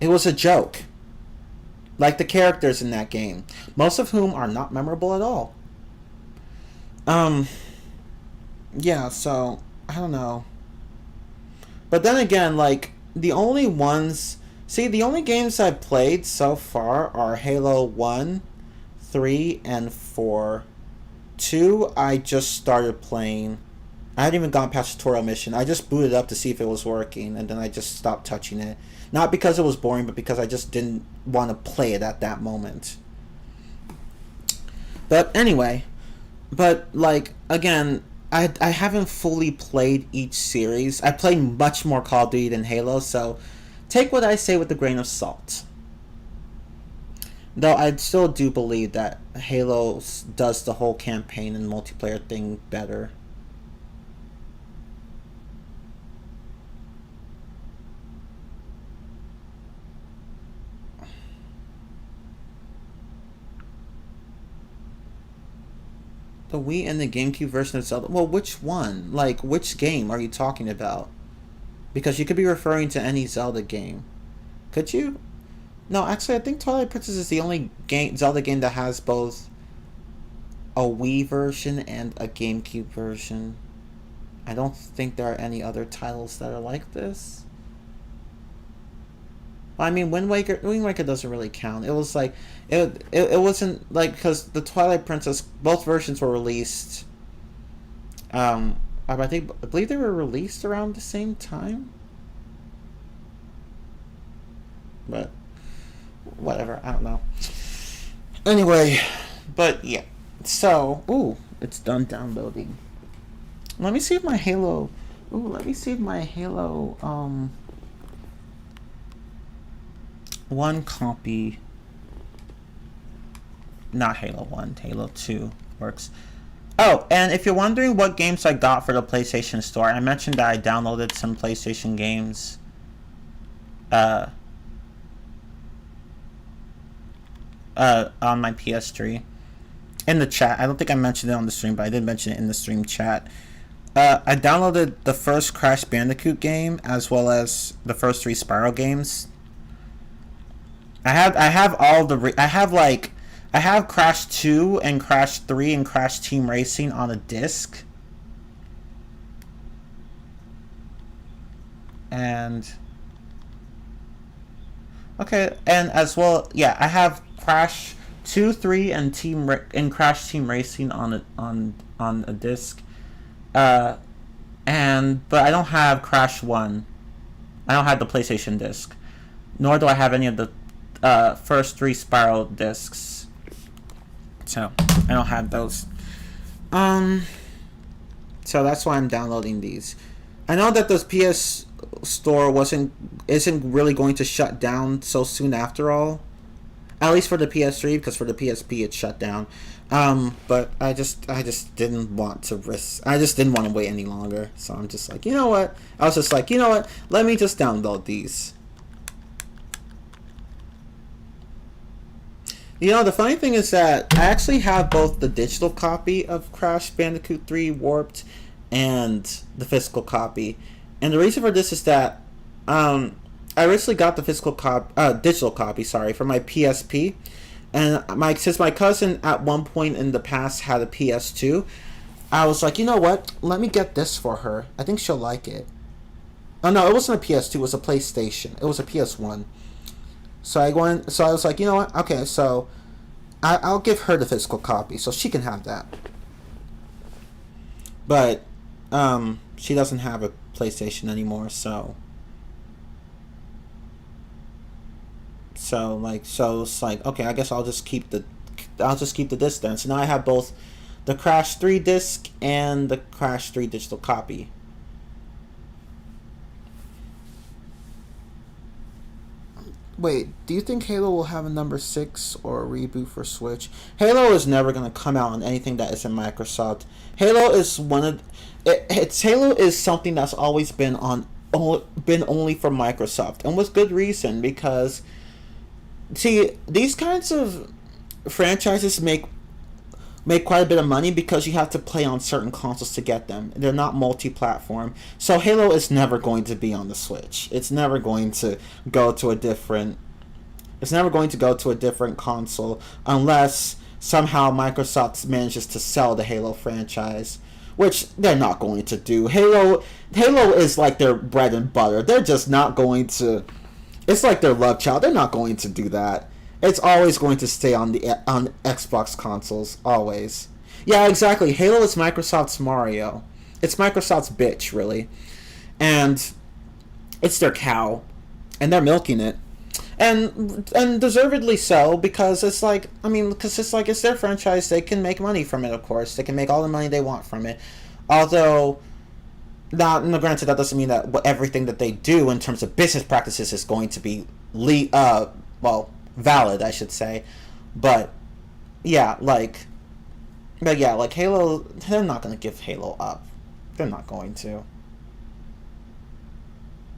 It was a joke. Like the characters in that game, most of whom are not memorable at all. Um, yeah, so, I don't know. But then again, like, the only ones. See, the only games I've played so far are Halo 1, 3, and 4. 2, I just started playing. I hadn't even gone past tutorial mission. I just booted up to see if it was working, and then I just stopped touching it. Not because it was boring, but because I just didn't want to play it at that moment. But anyway, but like again, I haven't fully played each series. I played much more Call of Duty than Halo, so take what I say with a grain of salt. Though I still do believe that Halo does the whole campaign and multiplayer thing better. The Wii and the GameCube version of Zelda. Well, which one? Like, which game are you talking about? Because you could be referring to any Zelda game. Could you? No, actually, I think Twilight Princess is the only Zelda game that has both a Wii version and a GameCube version. I don't think there are any other titles that are like this. I mean, Wind Waker doesn't really count. It was like, it wasn't like, because the Twilight Princess, both versions were released. I believe they were released around the same time. But whatever, I don't know. Anyway, but yeah. So, ooh, it's done downloading. Let me see if my Halo. Ooh, let me see if my Halo one copy, not Halo 1, Halo 2 works. Oh, and if you're wondering what games I got for the PlayStation Store, I mentioned that I downloaded some PlayStation games on my PS3 in the chat. I don't think I mentioned it on the stream, but I did mention it in the stream chat. I downloaded the first Crash Bandicoot game as well as the first 3 Spyro games. I have all the I have Crash 2 and Crash 3 and Crash Team Racing on a disc. And okay, and as well, yeah, I have Crash 2, 3 and Crash Team Racing on a disc. But I don't have Crash 1. I don't have the PlayStation disc. Nor do I have any of the first 3 Spyro discs. So I don't have those. So that's why I'm downloading these. I know that the PS Store isn't really going to shut down so soon after all. At least for the PS3, because for the PSP it's shut down. But I just didn't want to risk. I just didn't want to wait any longer. So I'm just like, you know what? I was just like, you know what? Let me just download these. You know, the funny thing is that I actually have both the digital copy of Crash Bandicoot 3 Warped and the physical copy. And the reason for this is that I originally got the digital copy, for my PSP. And since my cousin at one point in the past had a PS2, I was like, you know what? Let me get this for her. I think she'll like it. Oh no, it wasn't a PS2, it was a PlayStation. It was a PS1. So I was like, you know what? Okay, so I'll give her the physical copy so she can have that. But she doesn't have a PlayStation anymore, so it's like, okay, I guess I'll just keep the disc then. So now I have both the Crash 3 disc and the Crash 3 digital copy. Wait, do you think Halo will have a number 6 or a reboot for Switch? Halo is never going to come out on anything that isn't Microsoft. Halo is Halo is something that's always been only for Microsoft, and with good reason, because see, these kinds of franchises make quite a bit of money because you have to play on certain consoles to get them. They're not multi-platform. So Halo is never going to be on the Switch. It's never going to go to a different console unless somehow Microsoft manages to sell the Halo franchise, which they're not going to do. Halo is like their bread and butter. They're just not going to. It's like their love child. They're not going to do that. It's always going to stay on Xbox consoles, always. Yeah, exactly. Halo is Microsoft's Mario. It's Microsoft's bitch, really. And it's their cow. And they're milking it. and deservedly so, because it's like, I mean, because it's like, it's their franchise, they can make money from it. Of course, they can make all the money they want from it. Although, now, no, granted, that doesn't mean that everything that they do in terms of business practices is going to be well, valid, I should say. But yeah, like Halo, they're not going to give Halo up. They're not going to.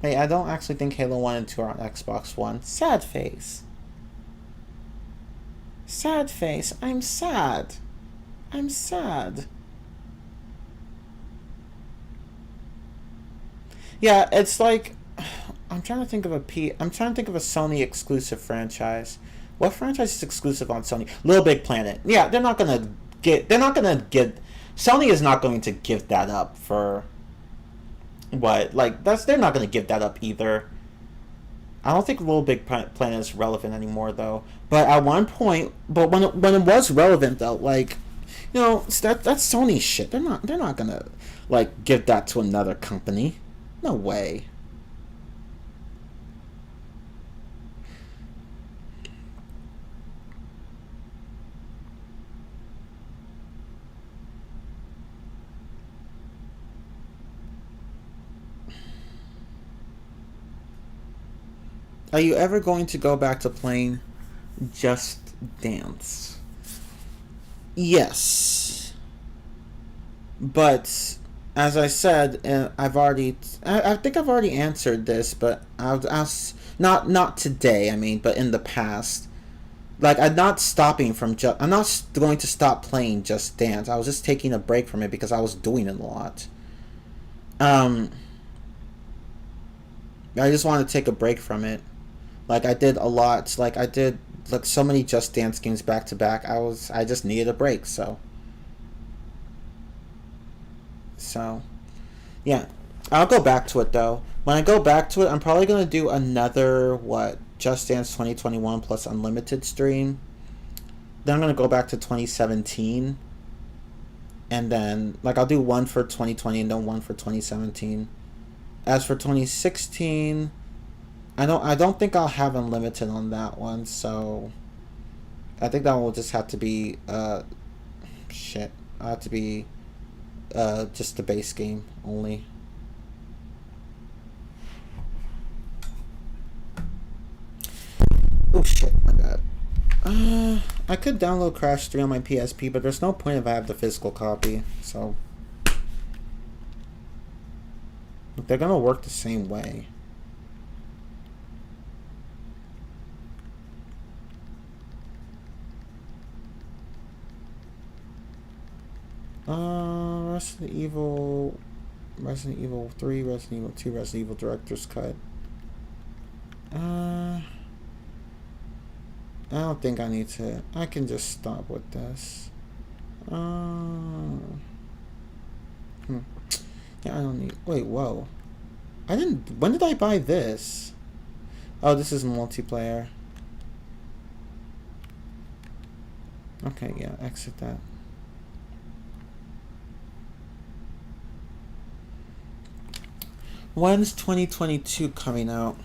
Hey, I don't actually think Halo 1 and 2 are on Xbox One. Sad face. Sad face. I'm sad. I'm sad. Yeah, it's like, I'm trying to think of a Sony exclusive franchise. What franchise is exclusive on Sony? Little Big Planet. Yeah, they're not gonna Sony is not going to give that up for what? Like, they're not gonna give that up either. I don't think Little Big Planet is relevant anymore though. But at one point, when it was relevant though, like, you know, that's Sony shit. They're not gonna like give that to another company. No way. Are you ever going to go back to playing Just Dance? Yes. But as I said, I think I've already answered this, but I'll not today. I mean, but in the past, like, I'm not going to stop playing Just Dance. I was just taking a break from it because I was doing it a lot. Um, I just wanted to take a break from it. Like, I did a lot. Like, I did like so many Just Dance games back to back. I just needed a break. So yeah, I'll go back to it though. When I go back to it, I'm probably gonna do another Just Dance 2021 plus Unlimited stream. Then I'm gonna go back to 2017, and then like I'll do one for 2020 and then one for 2017. As for 2016, I don't think I'll have Unlimited on that one, so I think that one will just have to be shit. I have to be just the base game only. Oh shit, my bad. I could download Crash 3 on my PSP, but there's no point if I have the physical copy, so they're gonna work the same way. Resident Evil 3, Resident Evil 2, Resident Evil Director's Cut. I don't think I need to. I can just stop with this. Yeah, I don't need. Wait, whoa. I didn't. When did I buy this? Oh, this is multiplayer. Okay, yeah, exit that. When's 2022 coming out?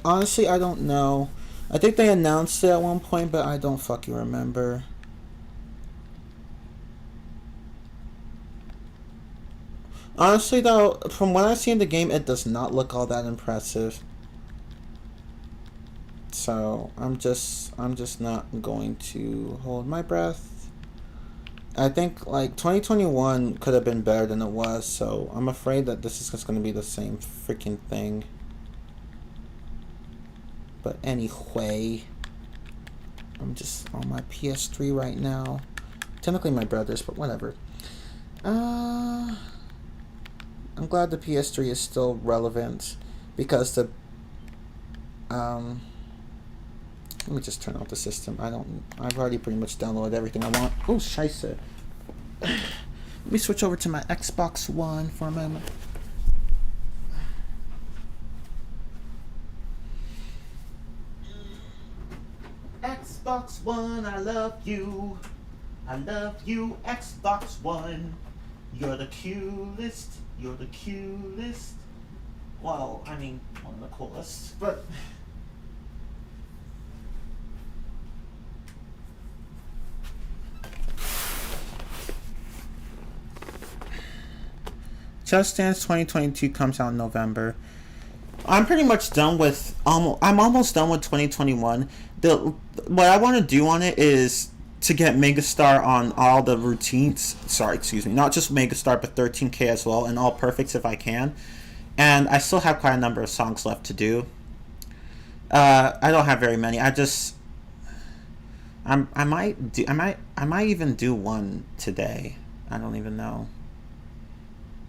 Honestly, I don't know. I think they announced it at one point, but I don't fucking remember. Honestly, though, from what I see in the game, it does not look all that impressive. So I'm just not going to hold my breath. I think like 2021 could have been better than it was, so I'm afraid that this is just going to be the same freaking thing. But anyway, I'm just on my PS3 right now. Technically my brother's, but whatever. I'm glad the PS3 is still relevant because let me just turn off the system. I've already pretty much downloaded everything I want. Oh, scheisse. Let me switch over to my Xbox One for a moment. Xbox One, I love you. I love you, Xbox One. You're the cutest. You're the cutest. Well, I mean, one of the coolest, but Just Dance 2022 comes out in November. I'm pretty much done with I'm almost done with 2021. The What I want to do on it is to get Megastar on all the routines. Sorry, excuse me, not just Megastar, but 13K as well, and all perfects if I can. And I still have quite a number of songs left to do. I don't have very many. I might even do one today. I don't even know.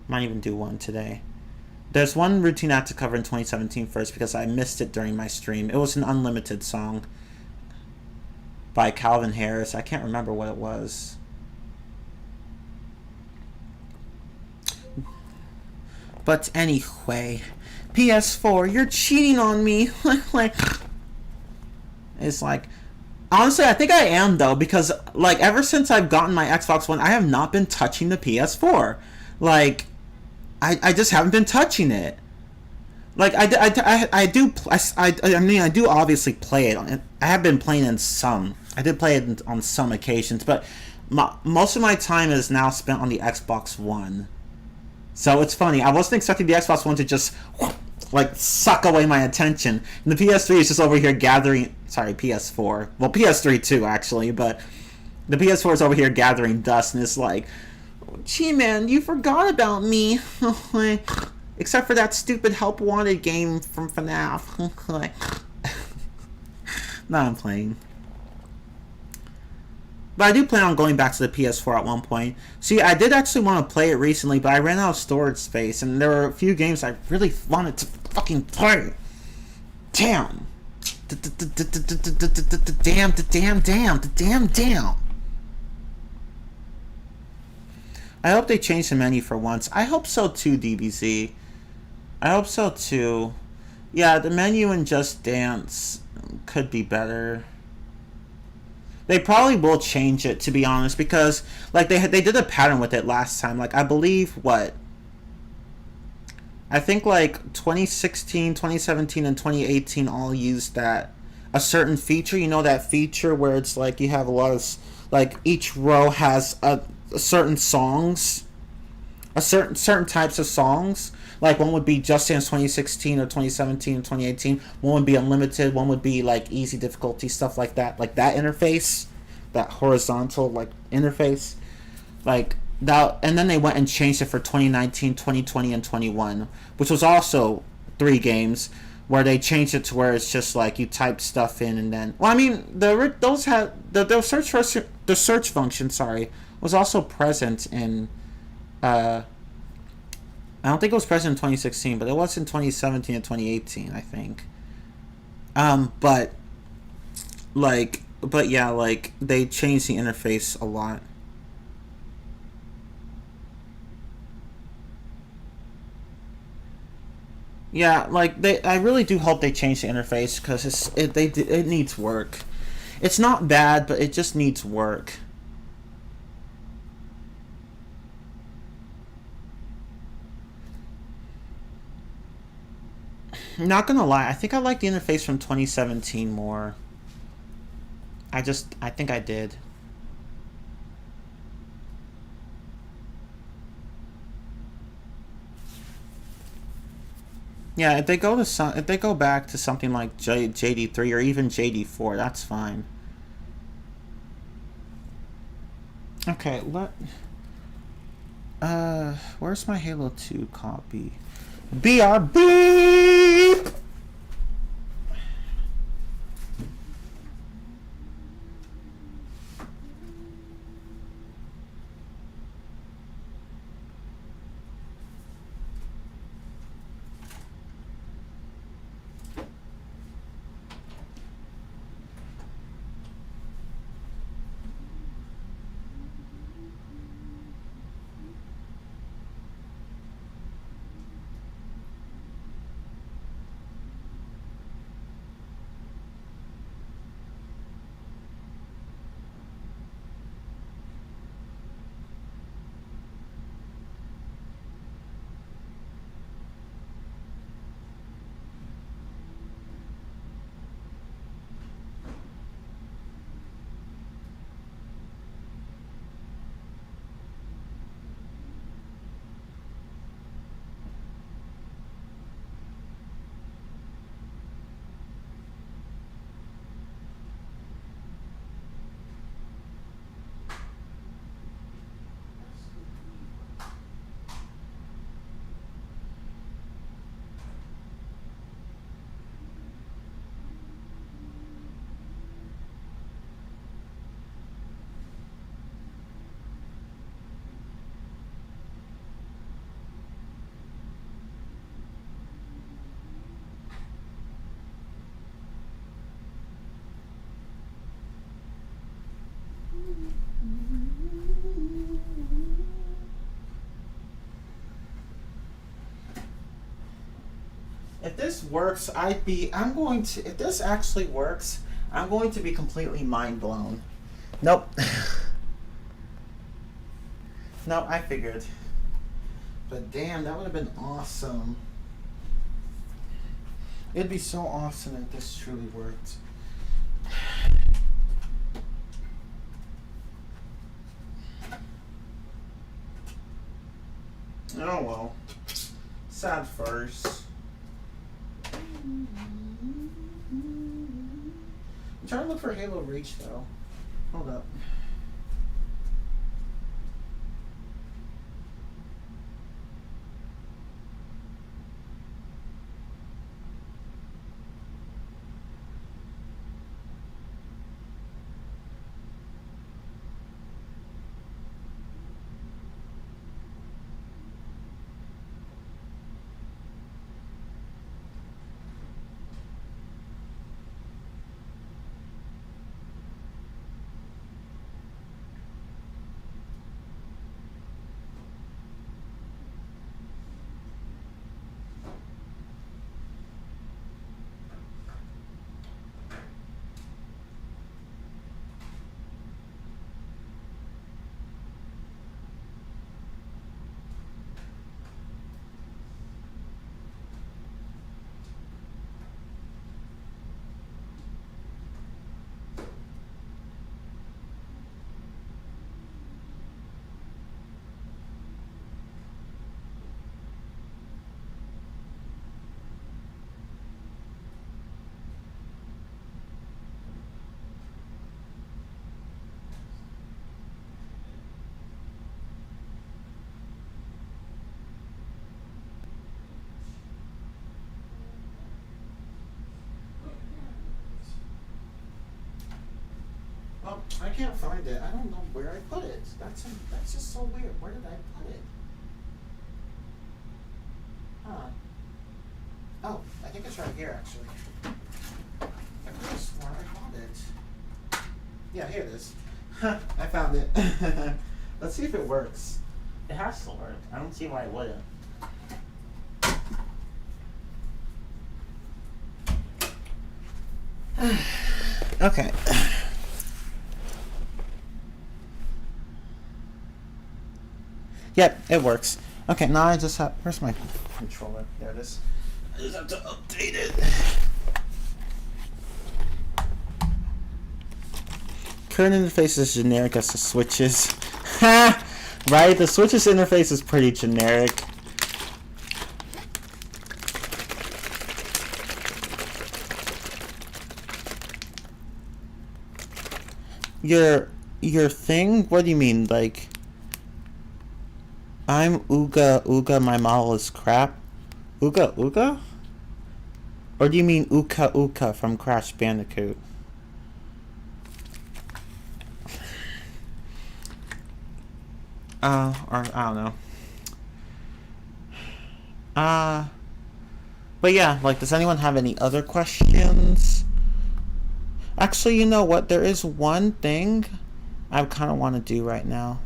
Might even do one today. There's one routine I have to cover in 2017 first because I missed it during my stream. It was an Unlimited song by Calvin Harris. I can't remember what it was. But anyway, PS4, you're cheating on me. Like, it's like, honestly, I think I am though, because like ever since I've gotten my Xbox One, I have not been touching the PS4. Like, I just haven't been touching it. Like I mean I do obviously play it. I have been playing in some. I did play it on some occasions, but most of my time is now spent on the Xbox One. So it's funny. I wasn't expecting the Xbox One to just like suck away my attention. And the PS3 is just over here gathering. Sorry, PS4. Well, PS3 too actually, but the PS4 is over here gathering dust, and it's like, gee man, you forgot about me. Except for that stupid Help Wanted game from FNAF. No, I'm playing. But I do plan on going back to the PS4 at one point. See, I did actually want to play it recently, but I ran out of storage space, and there were a few games I really wanted to fucking play. Damn. Damn. I hope they change the menu for once. I hope so too, DBZ. I hope so too. Yeah, the menu in Just Dance could be better. They probably will change it, to be honest, because like they did a pattern with it last time. Like I believe I think like 2016, 2017, and 2018 all used that a certain feature. You know that feature where it's like you have a lot of like each row has a certain songs, a certain types of songs. Like one would be Just Dance 2016 or 2017 and 2018. One would be unlimited. One would be like easy difficulty, stuff like that. Like that interface, that horizontal like interface, like that. And then they went and changed it for 2019, 2020, and 21, which was also 3 games where they changed it to where it's just like you type stuff in and then. Well, I mean those had the search function. Sorry, was also present in. I don't think it was present in 2016, but it was in 2017 and 2018, I think. But yeah, like they changed the interface a lot. Yeah, like I really do hope they change the interface because it needs work. It's not bad, but it just needs work. Not gonna lie, I think I like the interface from 2017 more. I think I did. Yeah, if they go back to something like JD3 or even JD4, that's fine. Okay, where's my Halo 2 copy? BRB! If this works, if this actually works, I'm going to be completely mind blown. Nope. No, I figured. But damn, that would have been awesome. It'd be so awesome if this truly worked. Oh well. Sad first. I'm trying to look for Halo Reach though. Hold up. Oh, I can't find it. I don't know where I put it. That's just so weird. Where did I put it? Huh. Oh, I think it's right here actually. I could have sworn I found it. Yeah, here it is. I found it. Let's see if it works. It has to work. I don't see why it wouldn't. Okay. Yep, it works. Okay, now I just have. Where's my controller? There it is. I just have to update it. Current interface is generic as the Switch's. Ha! Right? The Switch's interface is pretty generic. Your thing? What do you mean? Like, I'm Ooga Ooga, my model is crap? Ooga Ooga? Or do you mean Uka Uka from Crash Bandicoot? Or I don't know. But yeah, like, does anyone have any other questions? Actually, you know what? There is one thing I kind of want to do right now.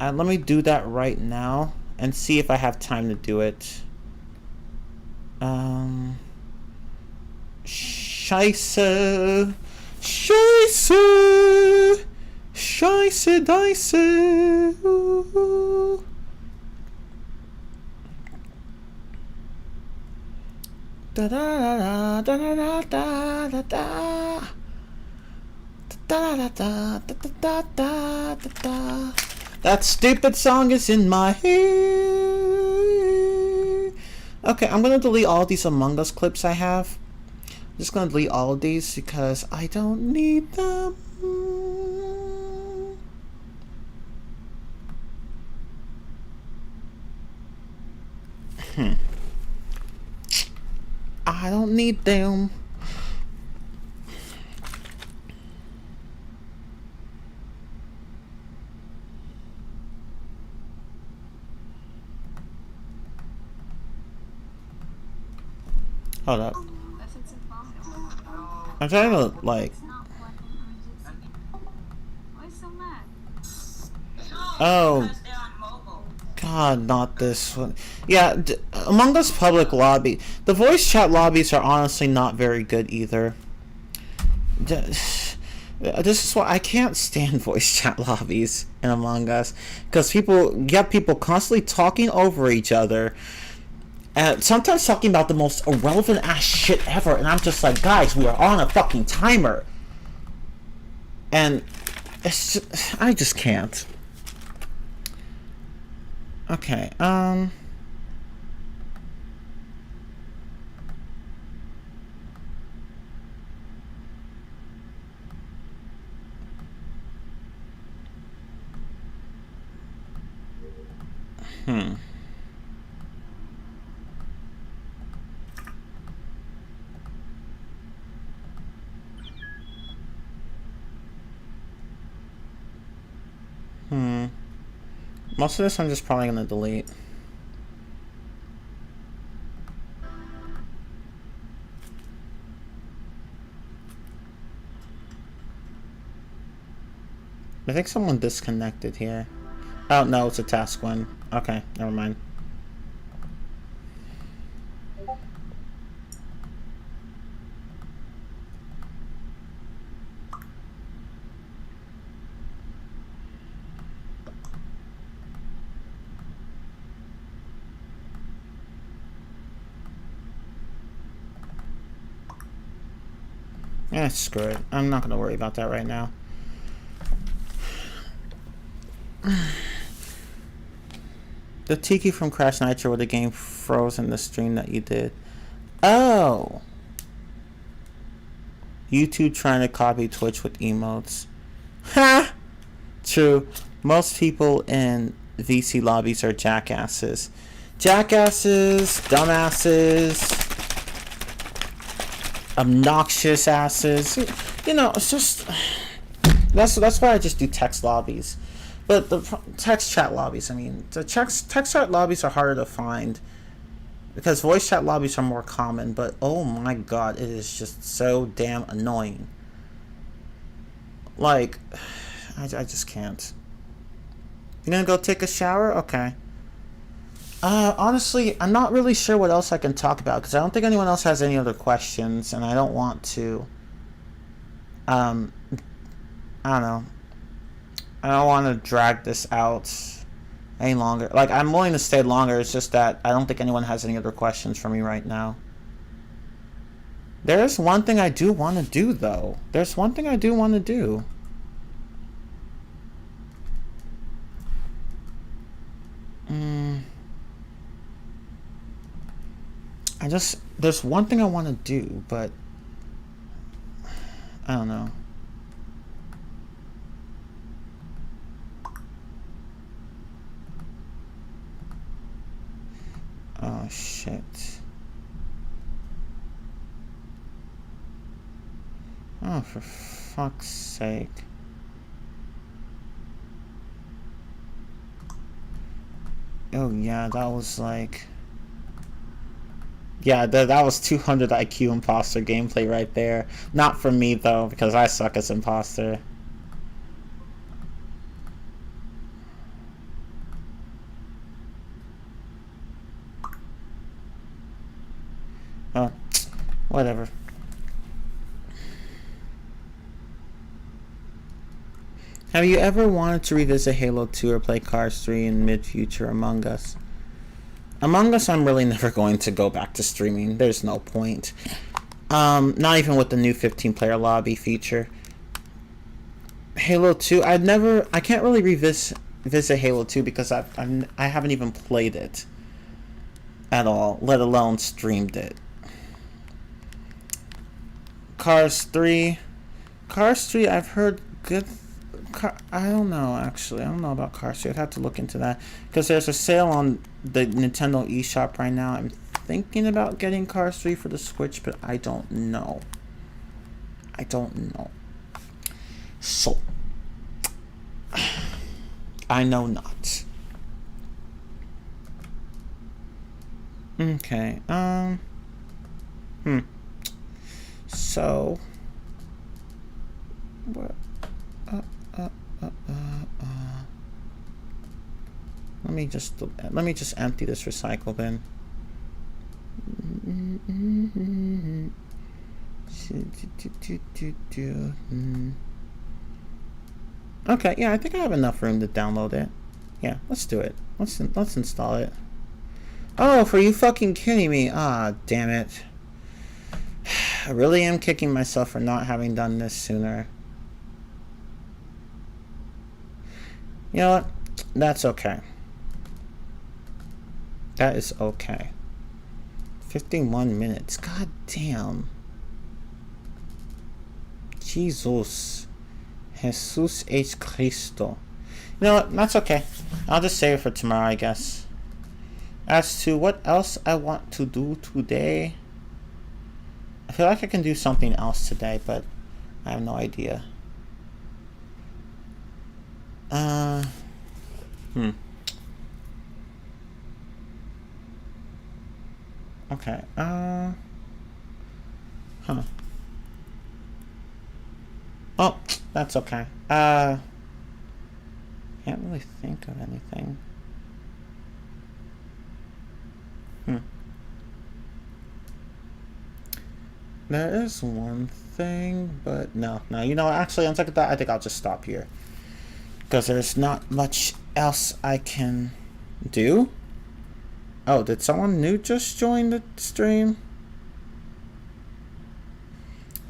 Let me do that right now and see if I have time to do it. Scheiße. Scheiße. Scheiße, Deiße. Da da da da da da da da. Da da da da da da da da. That stupid song is in my head. Okay, I'm gonna delete all these Among Us clips I have. I'm just gonna delete all of these because I don't need them. I don't need them. Hold up. I'm trying to, like... Oh. God, not this one. Yeah, Among Us public lobby. The voice chat lobbies are honestly not very good either. This is why I can't stand voice chat lobbies in Among Us, because you have people constantly talking over each other, and sometimes talking about the most irrelevant ass shit ever, and I'm just like, guys, we are on a fucking timer, and I just can't. Okay, most of this I'm just probably gonna delete. I think someone disconnected here. Oh, no, it's a task one. Okay, never mind. Screw it. I'm not going to worry about that right now. The Tiki from Crash Nitro with the game froze in the stream that you did. Oh! YouTube trying to copy Twitch with emotes. Ha! True. Most people in VC lobbies are jackasses. Jackasses, dumbasses, obnoxious asses. You know, it's just... That's why I just do text lobbies. But the text chat lobbies, I mean, the text chat lobbies are harder to find because voice chat lobbies are more common, but oh my god, it is just so damn annoying. Like, I just can't. You gonna go take a shower? Okay. Honestly, I'm not really sure what else I can talk about because I don't think anyone else has any other questions, and I don't want to, I don't know. I don't want to drag this out any longer. Like, I'm willing to stay longer. It's just that I don't think anyone has any other questions for me right now. There's one thing I do want to do, though. There's one thing I do want to do. There's one thing I want to do, but I don't know. Oh, shit. Oh, for fuck's sake. Oh, yeah, that was like... Yeah, that was 200 IQ imposter gameplay right there. Not for me, though, because I suck as imposter. Oh, whatever. Have you ever wanted to revisit Halo 2 or play Cars 3 in mid-future Among Us? Among Us, I'm really never going to go back to streaming. There's no point. Not even with the new 15-player lobby feature. Halo 2, I can't really visit Halo 2 because I haven't even played it at all, let alone streamed it. Cars 3, I've heard good. I don't know, actually. I don't know about Cars 3. I'd have to look into that because there's a sale on the Nintendo eShop right now. I'm thinking about getting Cars 3 for the Switch, but I don't know. So, I know not. Okay, so, what, Let me just empty this recycle bin. Okay, yeah, I think I have enough room to download it. Yeah, let's do it. Let's install it. Oh, for you fucking kidding me? Ah, damn it. I really am kicking myself for not having done this sooner. You know what? That's okay. That is okay. 51 minutes. God damn. Jesus. Jesus H. Cristo. You know what? That's okay. I'll just save it for tomorrow, I guess. As to what else I want to do today, I feel like I can do something else today, but I have no idea. Okay. Oh, that's okay. Can't really think of anything. There is one thing, but no. You know, actually, on second thought, I think I'll just stop here. Because there's not much else I can do. Oh, did someone new just join the stream?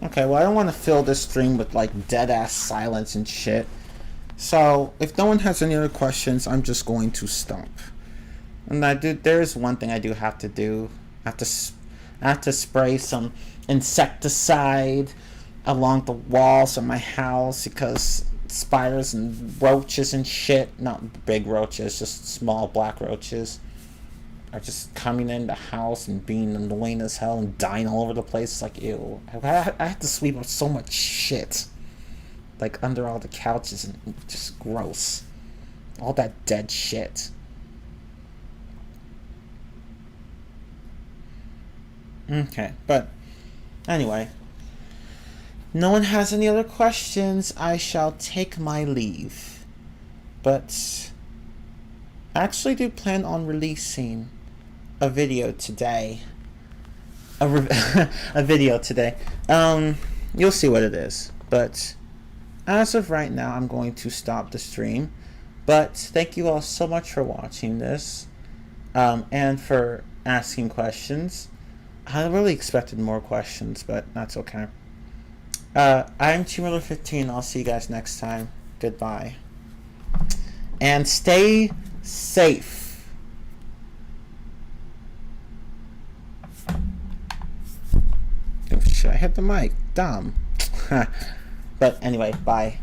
Okay, well, I don't want to fill this stream with, like, dead-ass silence and shit. So, if no one has any other questions, I'm just going to stop. And there's one thing I do have to do. I have to spray some insecticide along the walls of my house because spiders and roaches and shit, not big roaches, just small black roaches, are just coming in the house and being annoying as hell and dying all over the place. It's like, ew. I have to sweep up so much shit, like under all the couches, and just gross. All that dead shit. Okay, but anyway, no one has any other questions. I shall take my leave. But I actually do plan on releasing a video today. A video today. You'll see what it is. But as of right now, I'm going to stop the stream. But thank you all so much for watching this, and for asking questions. I really expected more questions, but that's okay. I'm TeamRiddler15. I'll see you guys next time. Goodbye. And stay safe. Oh shit, I hit the mic. Dumb. But anyway, bye.